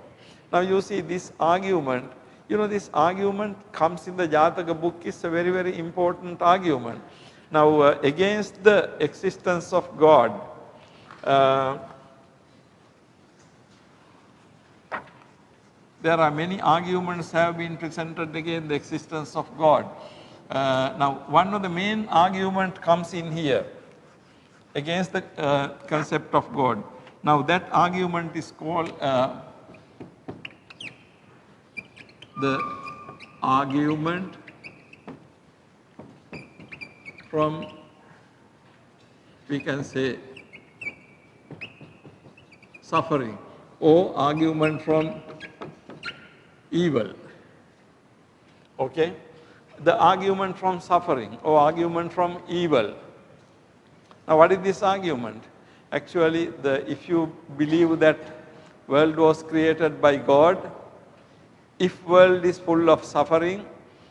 Now you see this argument, this argument comes in the Jataka book, is a very, very important argument. Now against the existence of God, there are many arguments have been presented against the existence of God. Now one of the main argument comes in here against the concept of God. Now that argument is called the argument from, we can say, suffering, or argument from evil. Okay? The argument from suffering or argument from evil. Now what is this argument? Actually, if you believe that world was created by God, if world is full of suffering,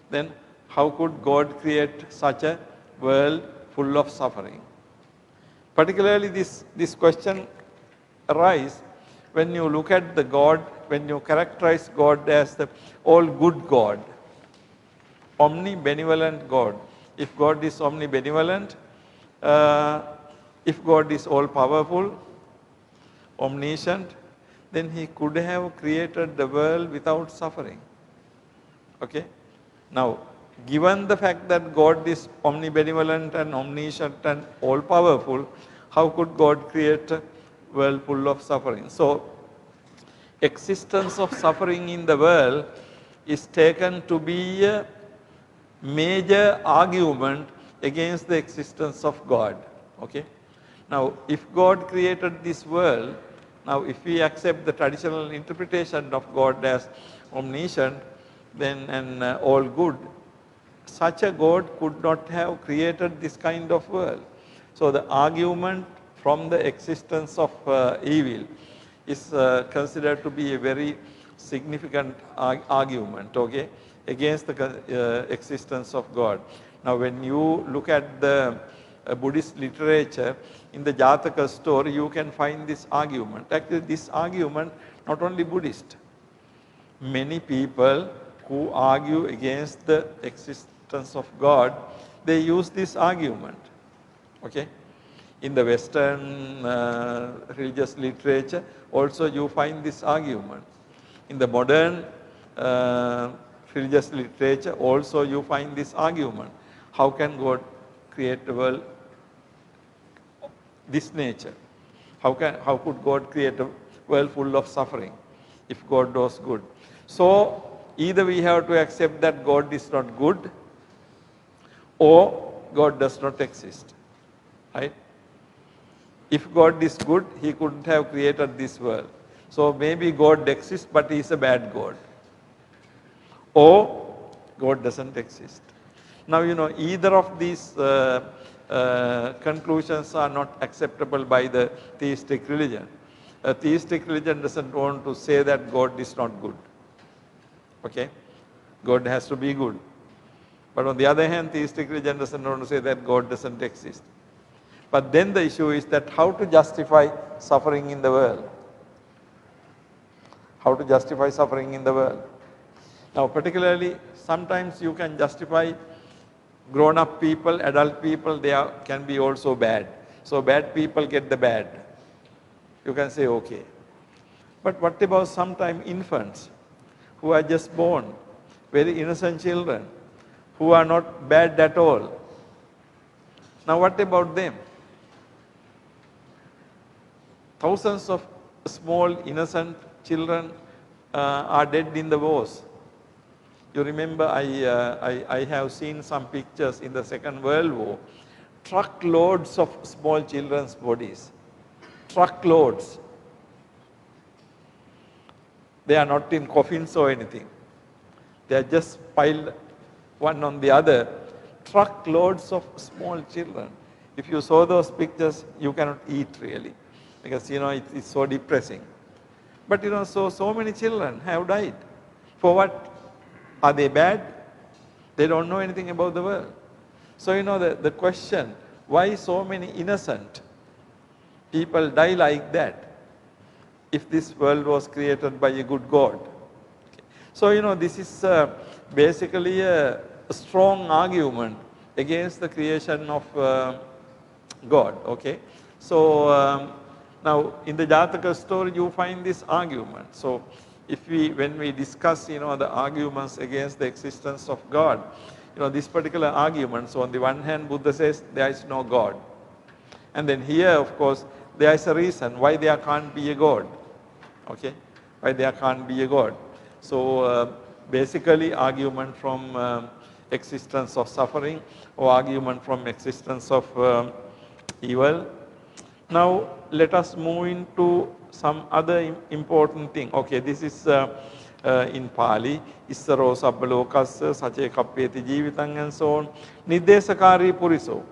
then how could God create such a world full of suffering? Particularly this question arises when you look at the God, when you characterize God as the all good God, omnibenevolent God. If God is omnibenevolent, if God is all powerful, omniscient, then he could have created the world without suffering. Okay? Now, given the fact that God is omnibenevolent and omniscient and all powerful, how could God create a world full of suffering? So, existence of suffering in the world is taken to be a major argument against the existence of God. Okay? Now, if God created this world, now if we accept the traditional interpretation of God as omniscient, then and all good, such a God could not have created this kind of world. So the argument from the existence of evil is considered to be a very significant argument, okay, against the existence of God. Now when you look at the Buddhist literature, in the Jataka story, you can find this argument. Actually, this argument, not only Buddhist, many people who argue against the existence of God, they use this argument. Okay? In the Western religious literature, also you find this argument. In the modern religious literature, also you find this argument. How can God create the world this nature? How could God create a world full of suffering if God was good? So either we have to accept that God is not good or God does not exist. Right? If God is good, he couldn't have created this world. So maybe God exists, but he is a bad God. Or God doesn't exist. Now either of these conclusions are not acceptable by the theistic religion. A theistic religion doesn't want to say that God is not good. Okay? God has to be good. But on the other hand, theistic religion doesn't want to say that God doesn't exist. But then the issue is that how to justify suffering in the world. How to justify suffering in the world. Now particularly, sometimes you can justify grown-up people, adult people, can be also bad. So bad people get the bad. You can say, okay. But what about sometimes infants who are just born, very innocent children, who are not bad at all? Now what about them? Thousands of small innocent children are dead in the wars. You remember, I have seen some pictures in the Second World War, truckloads of small children's bodies, truckloads. They are not in coffins or anything. They are just piled one on the other, truckloads of small children. If you saw those pictures, you cannot eat really because it's so depressing. But so many children have died. For what? Are they bad? They don't know anything about the world. So the question, why so many innocent people die like that if this world was created by a good God? Okay. So this is basically a strong argument against the creation of God. Okay. So now in the Jataka story you find this argument. So when we discuss the arguments against the existence of God, this particular argument, so on the one hand Buddha says there is no God, and then here of course there is a reason why there can't be a God. Okay, why there can't be a God. So basically argument from existence of suffering or argument from existence of evil. Now let us move into some other important thing. Okay, this is in Pali, Issaro Sabbalokassa, Sache Kappeti Jivitang and so on. Nidesakari Puriso.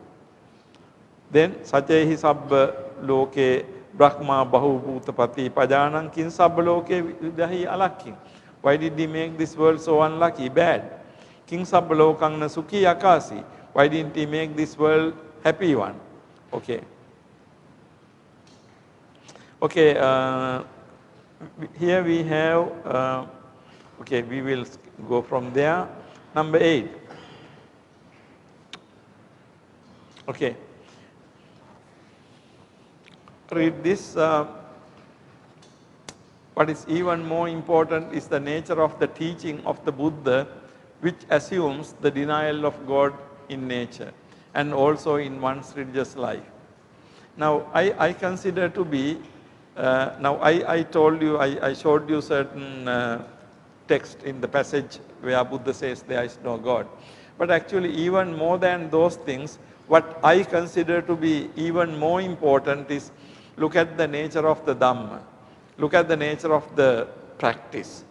Then Sachehi Sabba Loke Brahma Bahu Bhutapati Pajanang Kin Sabbaloke Vidahi Alakin. Why did he make this world so unlucky, bad? King Sabbalokang Nasuki Akasi. Why didn't he make this world happy one? Okay. Okay, here we have, okay, we will go from there. Number 8. Okay. Read this. What is even more important is the nature of the teaching of the Buddha, which assumes the denial of God in nature and also in one's religious life. Now, I consider to be, I told you, I showed you certain text in the passage where Buddha says there is no God. But actually, even more than those things, what I consider to be even more important is look at the nature of the Dhamma. Look at the nature of the practice.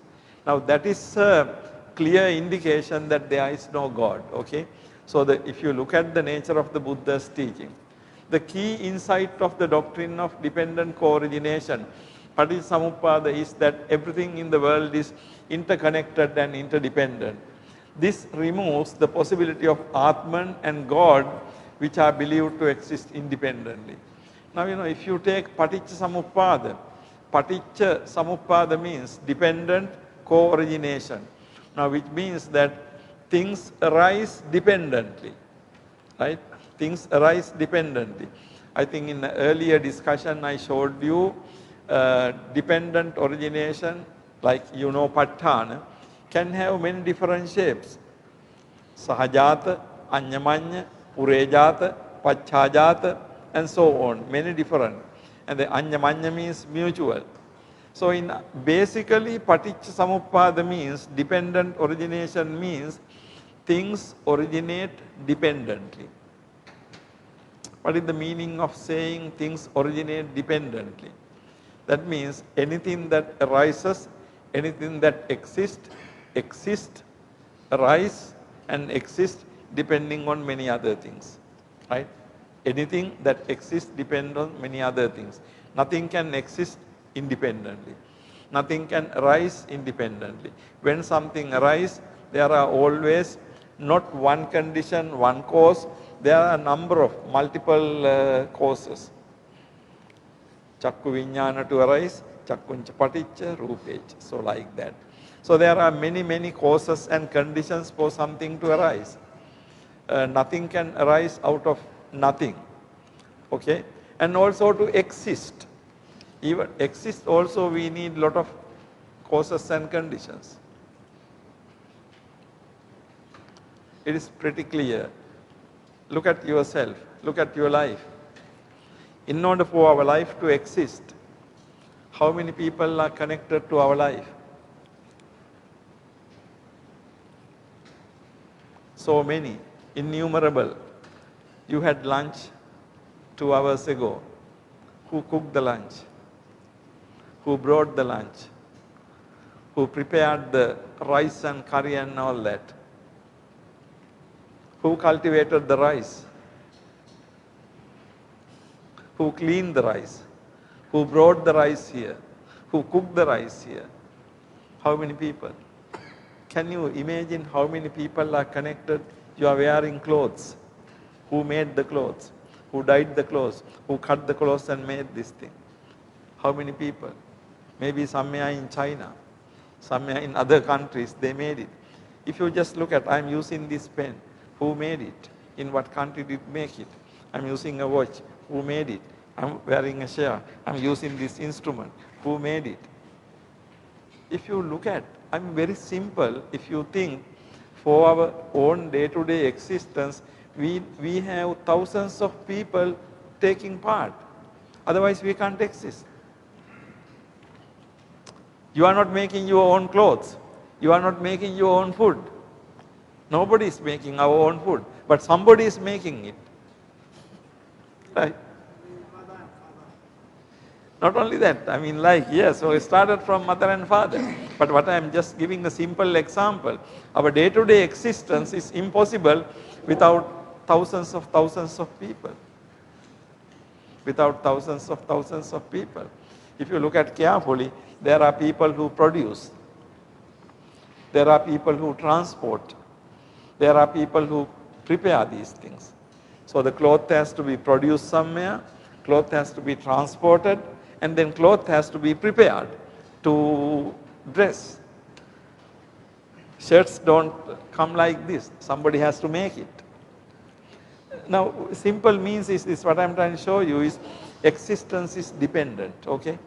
Now that is a clear indication that there is no God. Okay? So if you look at the nature of the Buddha's teaching, the key insight of the doctrine of dependent co-origination, Paticcasamuppada, is that everything in the world is interconnected and interdependent. This removes the possibility of Atman and God, which are believed to exist independently. Now, if you take Paticcasamuppada, Paticcasamuppada means dependent co-origination. Now, which means that things arise dependently, right? Things arise dependently. I think in the earlier discussion I showed you dependent origination, like Patthana, can have many different shapes. Sahajata, Anyamanya, Urejata, Pachhajata, and so on, many different. And the Anyamanya means mutual. So basically Paticcasamuppada means dependent origination means things originate dependently. What is the meaning of saying things originate dependently? That means anything that arises, anything that exists, arise and exist depending on many other things, right? Anything that exists depends on many other things. Nothing can exist independently. Nothing can arise independently. When something arises, there are always not one condition, one cause. There are a number of multiple causes. Chakku viññāna to arise, chakkuncha paticca, rupecha. So like that. So there are many causes and conditions for something to arise. Nothing can arise out of nothing. Okay? And also to exist. Even exist also we need lot of causes and conditions. It is pretty clear. Look at yourself. Look at your life. In order for our life to exist, how many people are connected to our life? So many, innumerable. You had lunch 2 hours ago. Who cooked the lunch? Who brought the lunch? Who prepared the rice and curry and all that? Who cultivated the rice? who cleaned the rice, who brought the rice here, who cooked the rice here. How many people? Can you imagine how many people are connected? You are wearing clothes. Who made the clothes? Who dyed the clothes? Who cut the clothes and made this thing? How many people? Maybe somewhere in China, somewhere in other countries, they made it. If you just look at, I'm using this pen. Who made it? In what country did it make it? I'm using a watch. Who made it? I'm wearing a chair. I'm using this instrument. Who made it? If you look at, I'm very simple. If you think for our own day-to-day existence, we have thousands of people taking part. Otherwise, we can't exist. You are not making your own clothes. You are not making your own food. Nobody is making our own food, but somebody is making it. Right? Not only that, I mean yes, so it started from mother and father. But what I am just giving a simple example. Our day-to-day existence is impossible without thousands of people. Without thousands of people. If you look at carefully, there are people who produce. There are people who transport. There are people who prepare these things. So the cloth has to be produced somewhere, cloth has to be transported, and then cloth has to be prepared to dress. Shirts don't come like this. Somebody has to make it. Now, simple means is this, what I'm trying to show you is existence is dependent, okay?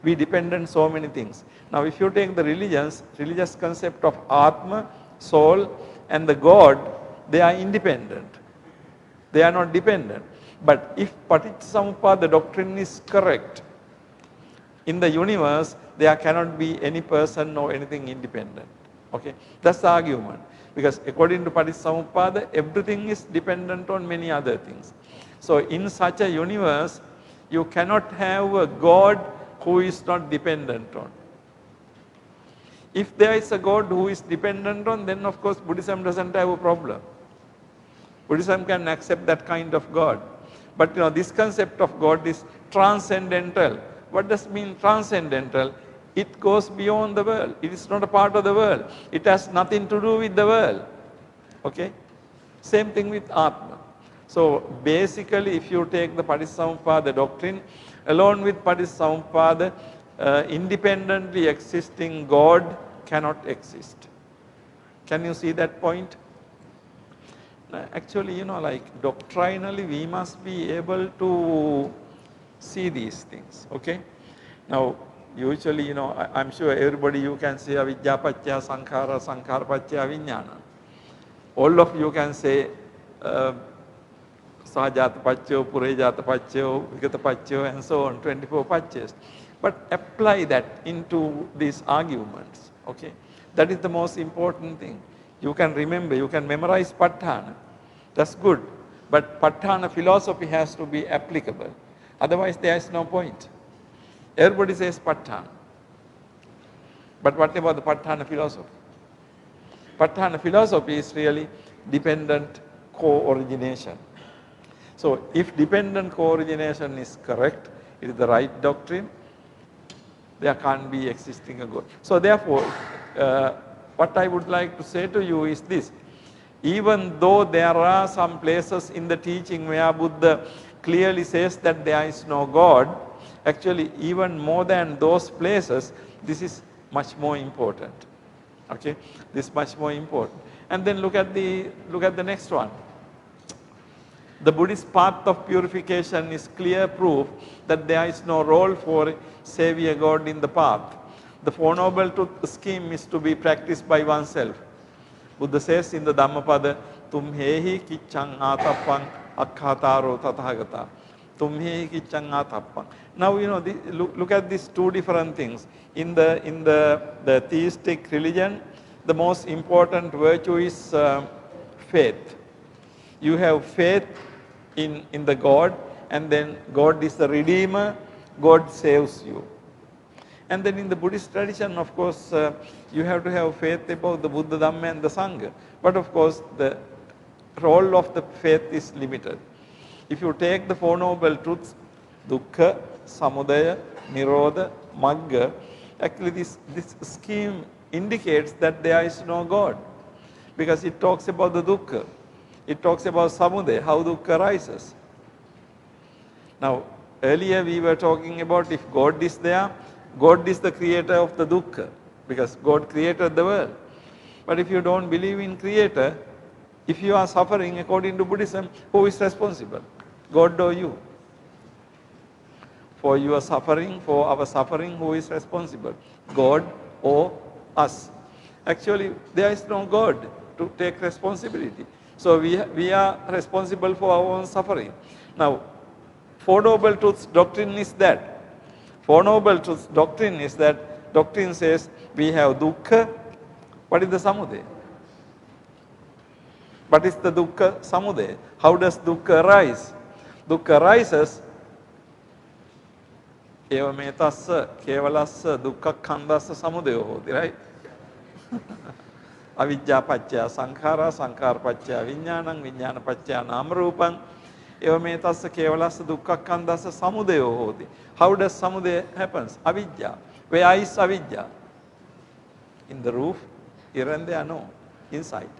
We depend on so many things. Now, if you take the religious concept of Atma, soul, and the God, they are independent. They are not dependent. But if Paticcasamuppada, the doctrine is correct, in the universe, there cannot be any person or anything independent. Okay? That's the argument. Because according to Paticcasamuppada, everything is dependent on many other things. So in such a universe, you cannot have a God who is not dependent on. If there is a God who is dependent on, then of course Buddhism doesn't have a problem. Buddhism can accept that kind of God. But this concept of God is transcendental. What does it mean transcendental? It goes beyond the world. It is not a part of the world. It has nothing to do with the world. Okay? Same thing with Atma. So basically, if you take the Paticcasamuppada doctrine, along with Paticcasamuppada, independently existing God cannot exist. Can you see that point? Actually, doctrinally, we must be able to see these things, okay? Now, usually, I'm sure everybody, you can say avidya paccaya sankhara, sankhara paccaya vijnana. All of you can say sahajata paccayo, purejata paccayo, vigata paccayo, and so on, 24 paccayas. But apply that into these arguments, okay? That is the most important thing. You can remember, you can memorize Pa Tha Na. That's good. But Pa Tha Na philosophy has to be applicable. Otherwise, there is no point. Everybody says Pa Tha Na. But what about the Pa Tha Na philosophy? Pa Tha Na philosophy is really dependent co-origination. So, if dependent co-origination is correct, it is the right doctrine, there can't be existing a God. So, therefore, what I would like to say to you is this. Even though there are some places in the teaching where Buddha clearly says that there is no God, actually even more than those places, this is much more important. Okay, this is much more important. And then look at the next one. The Buddhist path of purification is clear proof that there is no role for Savior God in the path. The Four Noble Truth scheme is to be practiced by oneself. Buddha says in the Dhammapada, Tumhehi kiccang atappang akkhataro tathagata. Tumhehi kiccang atappang. Now, look at these two different things. In the theistic religion, the most important virtue is faith. You have faith in the God, and then God is the Redeemer, God saves you. And then in the Buddhist tradition, of course, you have to have faith about the Buddha, Dhamma, and the Sangha. But of course, the role of the faith is limited. If you take the Four Noble Truths, dukkha, samudaya, nirodha, magga. Actually this scheme indicates that there is no God, because it talks about the dukkha, it talks about samudaya, how dukkha arises. Now earlier we were talking about if God is there, God is the creator of the dukkha, because God created the world. But if you don't believe in creator, if you are suffering according to Buddhism, who is responsible? God or you? For your suffering, for our suffering, who is responsible? God or us? Actually, there is no God to take responsibility. So we are responsible for our own suffering. Now, Four Noble Truths doctrine is that. Four Noble Truths doctrine is that doctrine says we have dukkha. What is the samudaya? What is the dukkha samudaya? How does dukkha arise? Dukkha arises eva metassa kevalassa dukkha khandassa samudayo hoti, right? Avidya paccaya sankhara, sankhara paccaya vijnanam, vijnana paccaya namarupam, eva metassa kevalassa dukkha khandassa samudayo hoti. How does samudaya happens? Avidya. Where is avidya? In the roof? Here and there? No. Inside.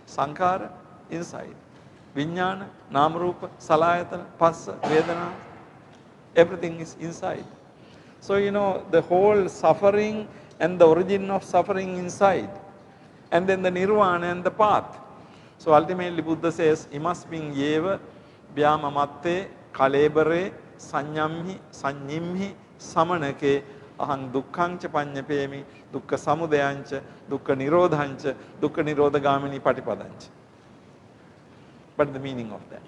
Sankhara? Inside. Vijnana, namarupa, salayatana, passa, vedana, everything is inside. So the whole suffering and the origin of suffering inside, and then the nirvana and the path. So ultimately Buddha says, imasmin yeva vyamamatte kalebare sanyamhi sanyimhi samanake aham dukkhancha panyapemi dukkha samudayancha dukkha nirodhancha dukkha nirodhagamini patipadancha. What the meaning of that?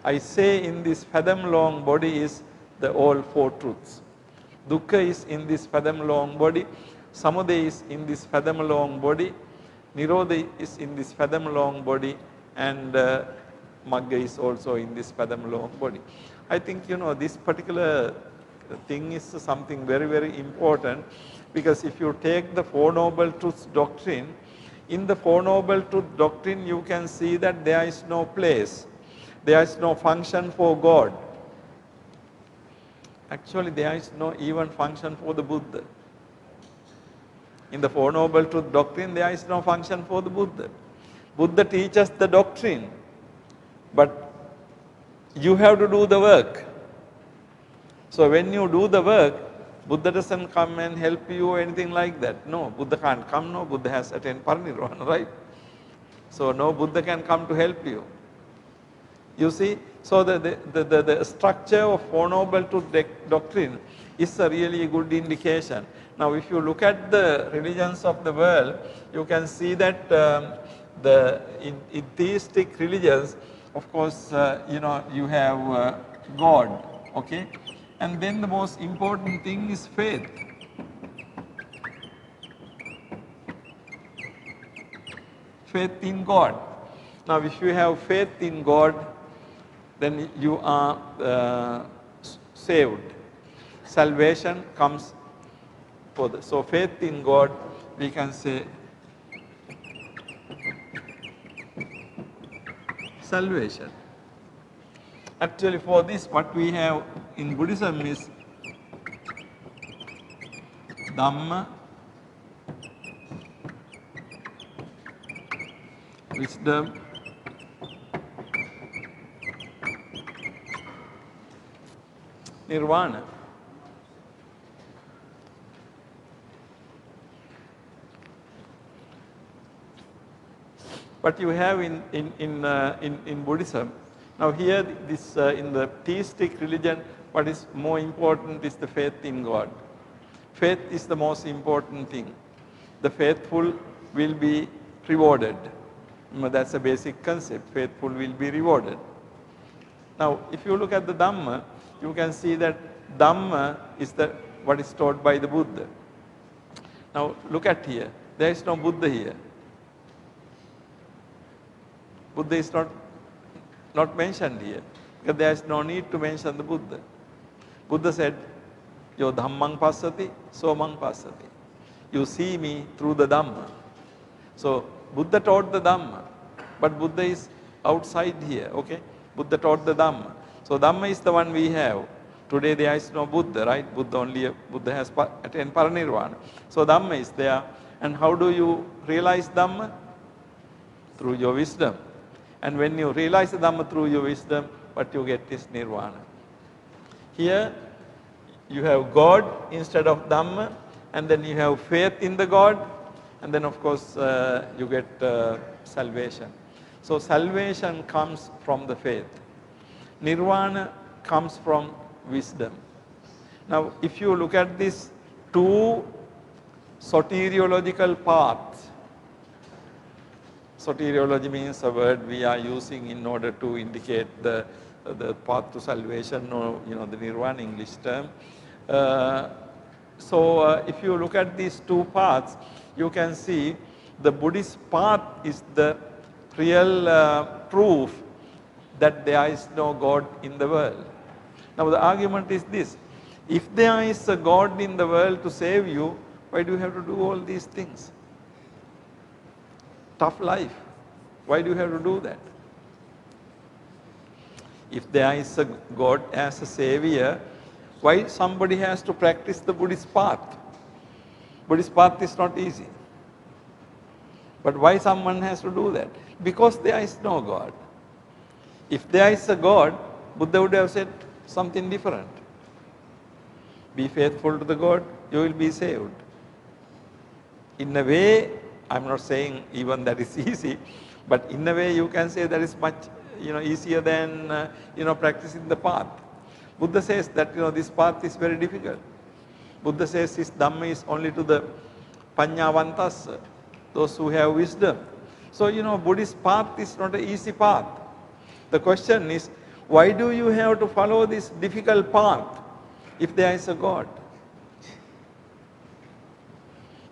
I say in this fathom long body is the all four truths. Dukkha is in this fathom long body, samudaya is in this fathom long body, nirodha is in this fathom long body, and magga is also in this fathom long body. I think this particular thing is something very, very important, because if you take the Four Noble Truths doctrine, in the Four Noble Truth doctrine you can see that there is no place, there is no function for God. Actually, there is no even function for the Buddha. In the Four Noble Truth doctrine, there is no function for the Buddha. Buddha teaches the doctrine, but you have to do the work. So when you do the work, Buddha doesn't come and help you or anything like that. No, Buddha can't come. No, Buddha has attained parinirvana, right? So no Buddha can come to help you. You see, so the structure of Four Noble Truth doctrine is a really good indication. Now, if you look at the religions of the world, you can see that in theistic religions, of course, you have God, okay? And then the most important thing is faith. Faith in God. Now, if you have faith in God, then you are saved. Salvation comes for the. So, faith in God, we can say salvation. Actually, for this, what we have in Buddhism is Dhamma, wisdom, Nirvana. What you have in Buddhism. Now here, this in the theistic religion, what is more important is the faith in God. Faith is the most important thing. The faithful will be rewarded. That's a basic concept. Faithful will be rewarded. Now, if you look at the Dhamma, you can see that Dhamma is what is taught by the Buddha. Now, look at here. There is no Buddha here. Buddha is not mentioned here, because there is no need to mention the Buddha. Buddha said, Yo dhammang passati, so mang passati. You see me through the Dhamma. So, Buddha taught the Dhamma, but Buddha is outside here, okay? Buddha taught the Dhamma. So Dhamma is the one we have. Today there is no Buddha, right? Buddha has attained Paranirvana. So Dhamma is there. And how do you realize Dhamma? Through your wisdom. And when you realize the Dhamma through your wisdom, what you get is Nirvana. Here you have God instead of Dhamma, and then you have faith in the God, and then of course you get salvation. So salvation comes from the faith. Nirvana comes from wisdom. Now if you look at these two soteriological paths, soteriology means a word we are using in order to indicate the path to salvation, or the Nirvana English term. If you look at these two paths, you can see the Buddhist path is the real proof that there is no God in the world. Now the argument is this: if there is a God in the world to save you, why do you have to do all these things? Tough life. Why do you have to do that? If there is a God as a savior, why somebody has to practice the Buddhist path? Buddhist path is not easy. But why someone has to do that? Because there is no God. If there is a God, Buddha would have said something different. Be faithful to the God, you will be saved. In a way, I'm not saying even that is easy, but in a way you can say that is much easier than practicing the path. Buddha says that this path is very difficult. Buddha says this Dhamma is only to the Panyavantas, those who have wisdom. So Buddhist path is not an easy path. The question is, why do you have to follow this difficult path if there is a God?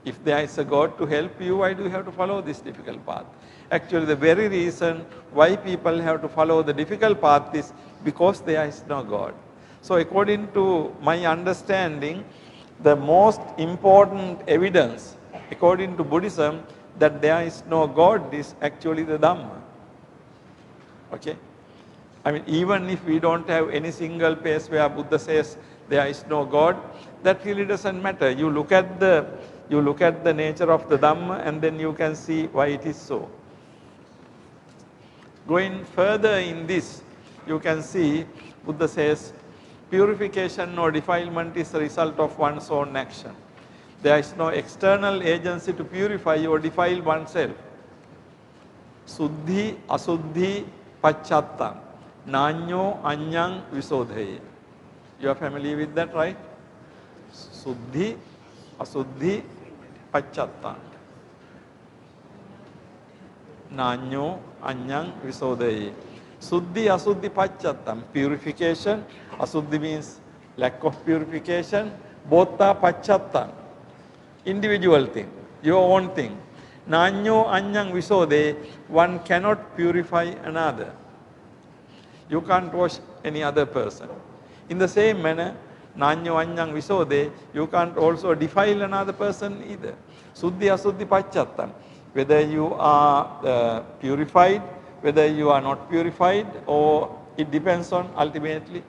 If there is a God to help you, why do you have to follow this difficult path? Actually, the very reason why people have to follow the difficult path is because there is no God. So according to my understanding, the most important evidence, according to Buddhism, that there is no God is actually the Dhamma. Okay? I mean, even if we don't have any single place where Buddha says there is no God, that really doesn't matter. You look at the nature of the Dhamma, and then you can see why it is so. Going further in this, you can see Buddha says purification or defilement is a result of one's own action. There is no external agency to purify or defile oneself. Suddhi, asuddhi, pacchattam. Nanyo, anyang, visodhaye. You are familiar with that, right? Suddhi, asuddhi, pacchattam. Nanyo, anyang, visodhaye. Suddhi, asuddhi, pacchattam. Purification. Asuddhi means lack of purification. Both are pacchattam. Individual thing, your own thing. Nanyo, anyang, visodhaye. One cannot purify another. You can't wash any other person. In the same manner, nanyo, anyang, visodhaye, you can't also defile another person either. Suddhi, asuddhi, pacchattam. Whether you are purified, whether you are not purified, or it depends on ultimately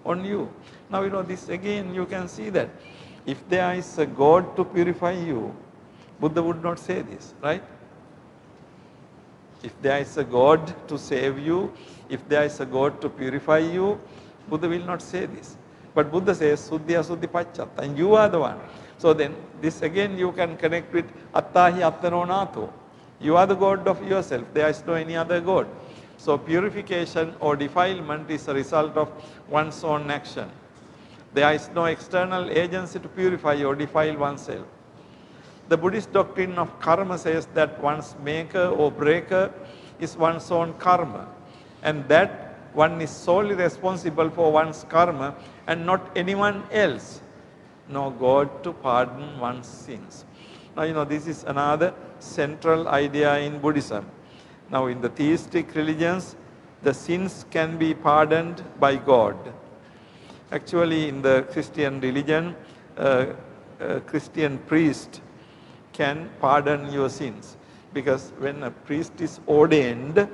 on you. Now this again you can see that if there is a God to purify you, Buddha would not say this, right? If there is a God to save you, if there is a God to purify you, Buddha will not say this. But Buddha says, Suddhi asuddhi pacchattam, and you are the one. So then, this again you can connect with Attahi Attano Nato. You are the God of yourself. There is no any other God. So purification or defilement is a result of one's own action. There is no external agency to purify or defile oneself. The Buddhist doctrine of karma says that one's maker or breaker is one's own karma, and that one is solely responsible for one's karma and not anyone else. No God to pardon one's sins. Now this is another central idea in Buddhism. Now in the theistic religions, the sins can be pardoned by God. Actually in the Christian religion, a Christian priest can pardon your sins, because when a priest is ordained,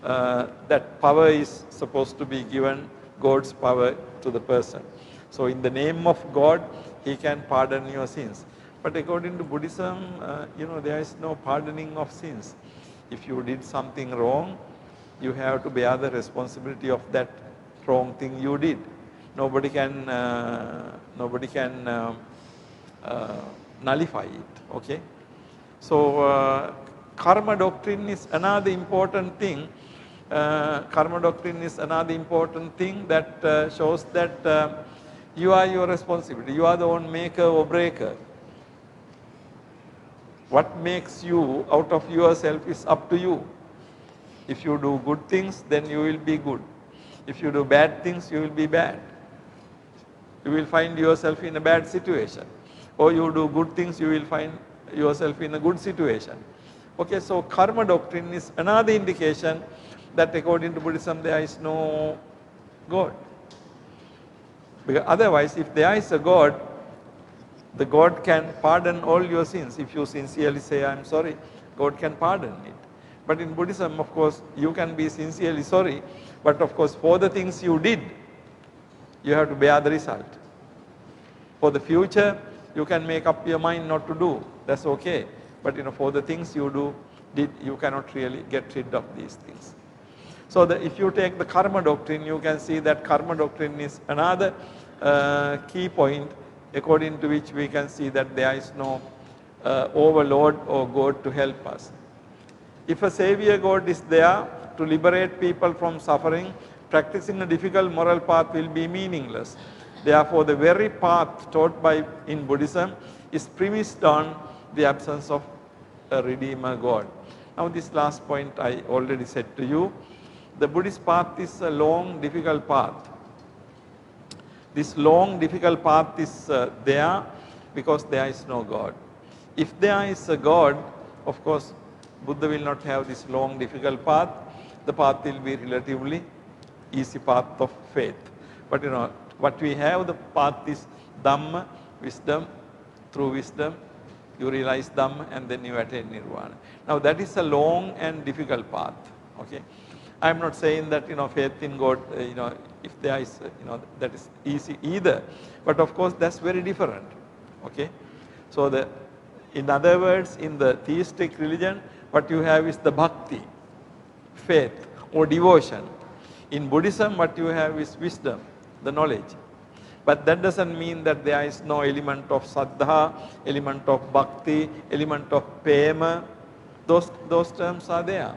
that power is supposed to be given God's power to the person. So in the name of God, he can pardon your sins. But according to Buddhism, there is no pardoning of sins. If you did something wrong, you have to bear the responsibility of that wrong thing you did. Nobody can nullify it. Okay. So karma doctrine is another important thing. Karma doctrine is another important thing that shows that you are your responsibility. You are the one maker or breaker. What makes you out of yourself is up to you. If you do good things, then you will be good. If you do bad things, you will be bad. You will find yourself in a bad situation. Or you do good things, you will find yourself in a good situation. Okay, so karma doctrine is another indication that according to Buddhism there is no God. Because otherwise, if there is a God, the God can pardon all your sins. If you sincerely say, I am sorry, God can pardon it. But in Buddhism, of course, you can be sincerely sorry, but of course, for the things you did, you have to bear the result. For the future, you can make up your mind not to do. That's okay. But for the things you did, you cannot really get rid of these things. So if you take the karma doctrine, you can see that karma doctrine is another key point according to which we can see that there is no overlord or God to help us. If a savior God is there to liberate people from suffering, practicing a difficult moral path will be meaningless. Therefore, the very path taught in Buddhism is premised on the absence of a Redeemer God. Now, this last point I already said to you. The Buddhist path is a long, difficult path. This long, difficult path is there because there is no God. If there is a God, of course, Buddha will not have this long, difficult path. The path will be relatively easy path of faith. But what we have, the path is Dhamma, wisdom. Through wisdom, you realize Dhamma and then you attain Nirvana. Now that is a long and difficult path. Okay. I am not saying that faith in God, if there is, that is easy either. But of course, that's very different. Okay. So in other words, in the theistic religion, what you have is the bhakti, faith or devotion. In Buddhism, what you have is wisdom, the knowledge. But that doesn't mean that there is no element of saddha, element of bhakti, element of prema. Those terms are there.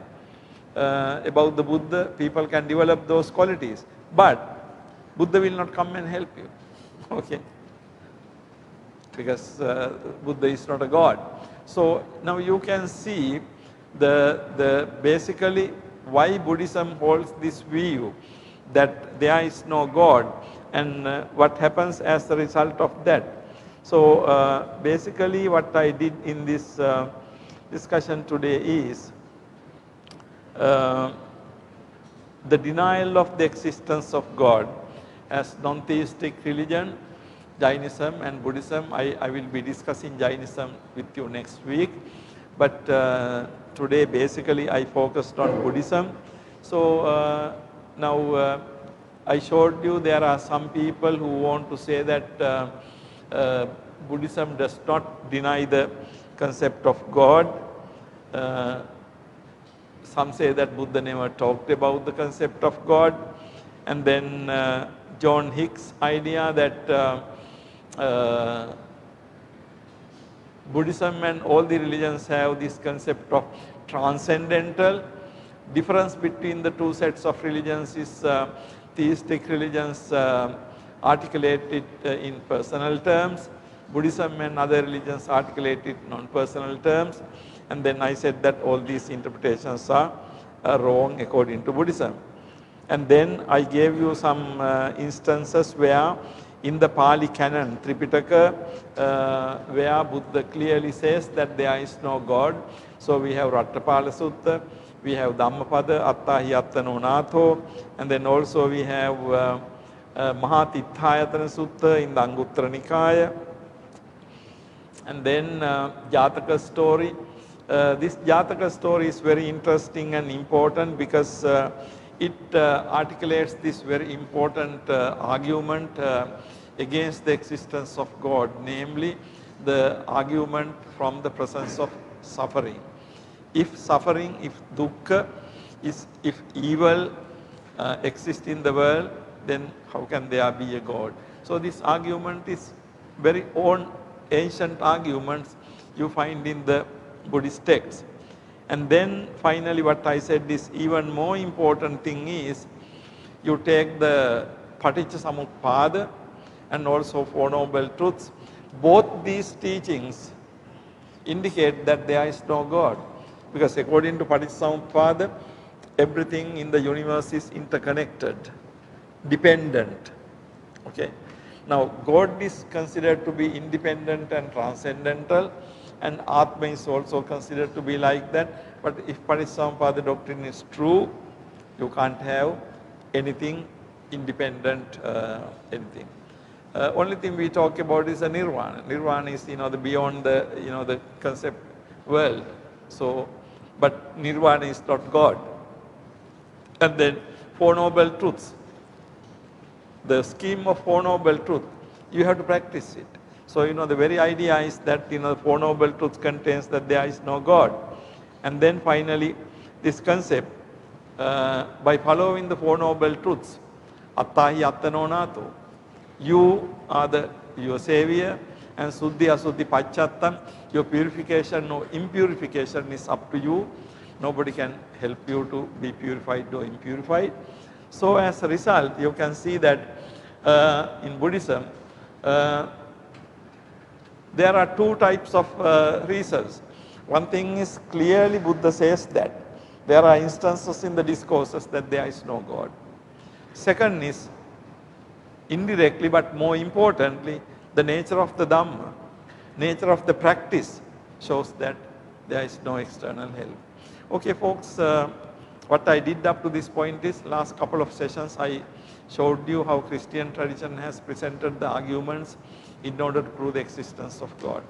About the Buddha, people can develop those qualities. But Buddha will not come and help you. Okay. Because Buddha is not a God. So now you can see basically why Buddhism holds this view that there is no God and what happens as a result of that. So basically what I did in this discussion today is the denial of the existence of God as non-theistic religion, Jainism and Buddhism. I will be discussing Jainism with you next week. But today basically I focused on Buddhism. So now I showed you there are some people who want to say that Buddhism does not deny the concept of God. Some say that Buddha never talked about the concept of God. And then John Hicks' idea that Buddhism and all the religions have this concept of transcendental. Difference between the two sets of religions is theistic religions articulate it in personal terms. Buddhism and other religions articulate it in non-personal terms. And then I said that all these interpretations are wrong according to Buddhism. And then I gave you some instances where in the Pali canon, Tripitaka, where Buddha clearly says that there is no God. So we have Rattapala Sutta, we have Dhammapada, Attahi Attano Natho, and then also we have Mahatithayatana Sutta in the Anguttara Nikaya. And then Jataka story. This Jataka story is very interesting and important because it articulates this very important argument against the existence of God, namely the argument from the presence of suffering. If suffering, if dukkha, if evil exists in the world, then how can there be a God? So this argument is very old ancient arguments you find in the Buddhist texts. And then finally what I said is even more important thing is you take the Paticca and also Four Noble Truths. Both these teachings indicate that there is no God. Because according to Paticca, everything in the universe is interconnected, dependent. Okay. Now, God is considered to be independent and transcendental, and Atma is also considered to be like that. But if Paticca doctrine is true, you can't have anything independent, anything. Only thing we talk about is a nirvana. Nirvana is the beyond the the concept world. So, but nirvana is not God. And then Four Noble Truths. The scheme of Four Noble Truth, you have to practice it. So the very idea is that the Four Noble Truths contains that there is no God. And then finally, this concept, by following the Four Noble Truths, Attahi Attanonato, you are your savior, and Suddhi Asuddhi Pachattam, your purification or impurification is up to you. Nobody can help you to be purified or impurified. So as a result, you can see that in Buddhism, there are two types of reasons. One thing is clearly Buddha says that there are instances in the discourses that there is no God. Second is indirectly but more importantly, the nature of the Dhamma, nature of the practice shows that there is no external help. Okay folks, what I did up to this point is last couple of sessions I showed you how Christian tradition has presented the arguments in order to prove the existence of God.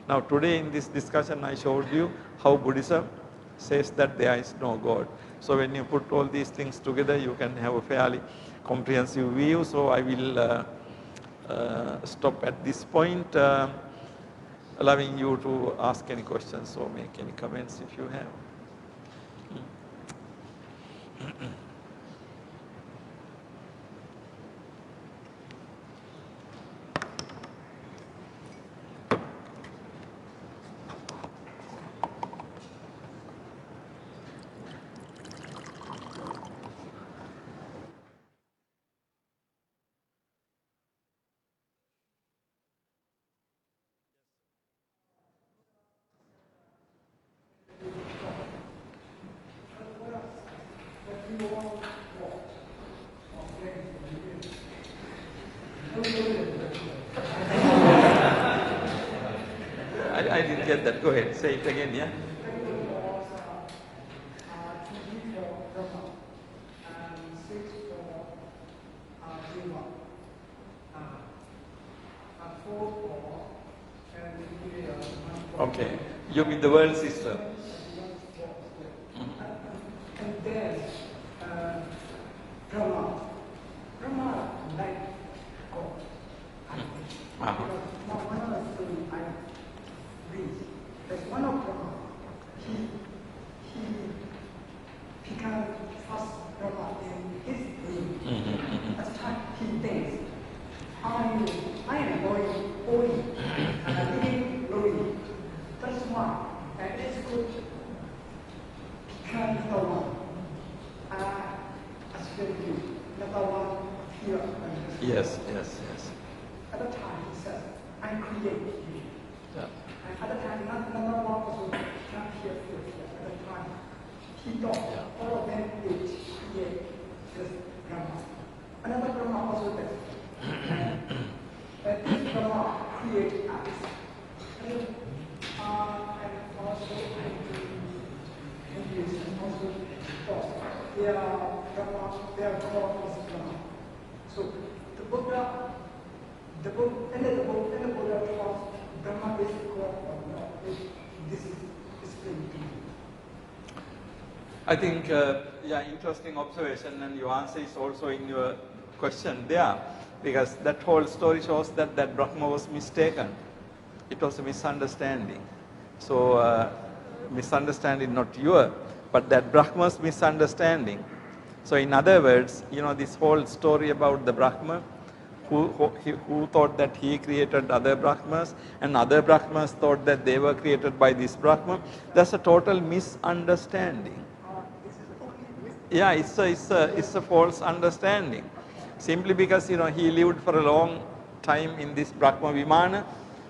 Now today in this discussion I showed you how Buddhism says that there is no God. So when you put all these things together you can have a fairly comprehensive view. So I will stop at this point, allowing you to ask any questions or make any comments if you have. I didn't get that. Go ahead. Say it again, yeah? Okay. You mean the world system? And then Brahma like God. Now one of the things I read, there's one of Brahma, he became first Brahma in his dream. At the time he thinks, I am going, living lonely. That's why, and it's good become number one. As you number one here. Yes. At the time he says, I create you. Yeah. And at the time, number one also come here. At the time, he thought all of them did create this Brahma. Another Brahma also does. But this Brahma creates us. And also they are Brahma, they are God is Brahma. So the Buddha, the Buddha taught Brahma is God or not. This is explained to you. I think, yeah, interesting observation, and your answer is also in your question there, because that whole story shows that Brahma was mistaken. It was a misunderstanding. So, misunderstanding not your, but that Brahma's misunderstanding. So in other words, this whole story about the Brahma, who thought that he created other Brahmas, and other Brahmas thought that they were created by this Brahma, that's a total misunderstanding. Yeah, it's a false understanding. Simply because he lived for a long time in this Brahma Vimana,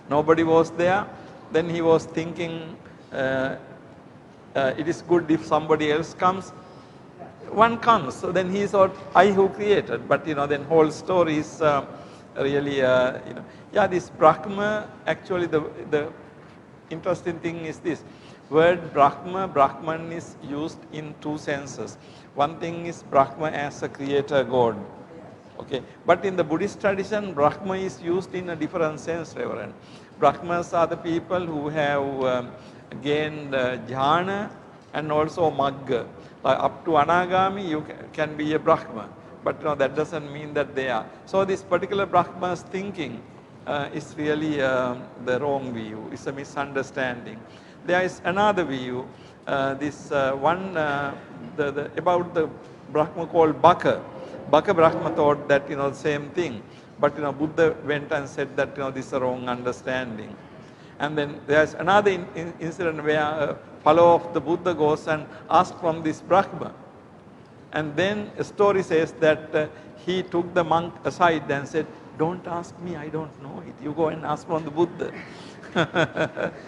nobody was there. Then he was thinking, it is good if somebody else comes. One comes, so then he thought, I who created. But then whole story is really, yeah, this Brahma. Actually, the interesting thing is this. Word Brahma, Brahman is used in two senses. One thing is Brahma as a creator God. Okay, but in the Buddhist tradition, Brahma is used in a different sense, Reverend. Brahmas are the people who have gained jhana and also magga. Up to anagami, you can be a Brahma, but that doesn't mean that they are. So this particular Brahma's thinking is really the wrong view. It's a misunderstanding. There is another view. This one about the Brahma called Baka. Baka Brahma thought that same thing, but Buddha went and said that this is a wrong understanding. And then there's another incident where a follower of the Buddha goes and asks from this Brahma. And then a story says that he took the monk aside and said, don't ask me, I don't know it. You go and ask from the Buddha.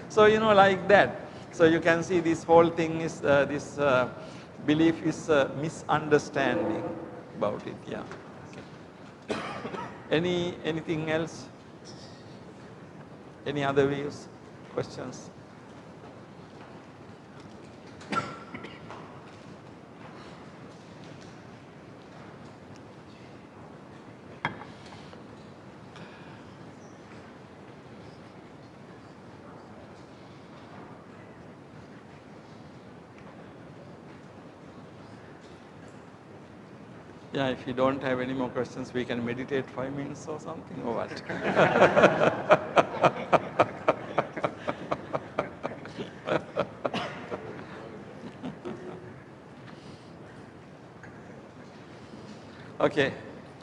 So, like that. So you can see this whole thing is, this belief is a misunderstanding about it, yeah. Okay. Anything else? Any other views, questions? Yeah, if you don't have any more questions, we can meditate 5 minutes or something, or what? Okay,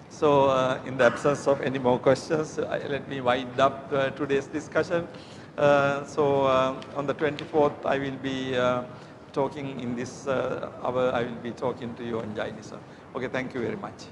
so in the absence of any more questions, let me wind up today's discussion. On the 24th, I will be talking in this hour, I will be talking to you on Jainism. Okay, thank you very much.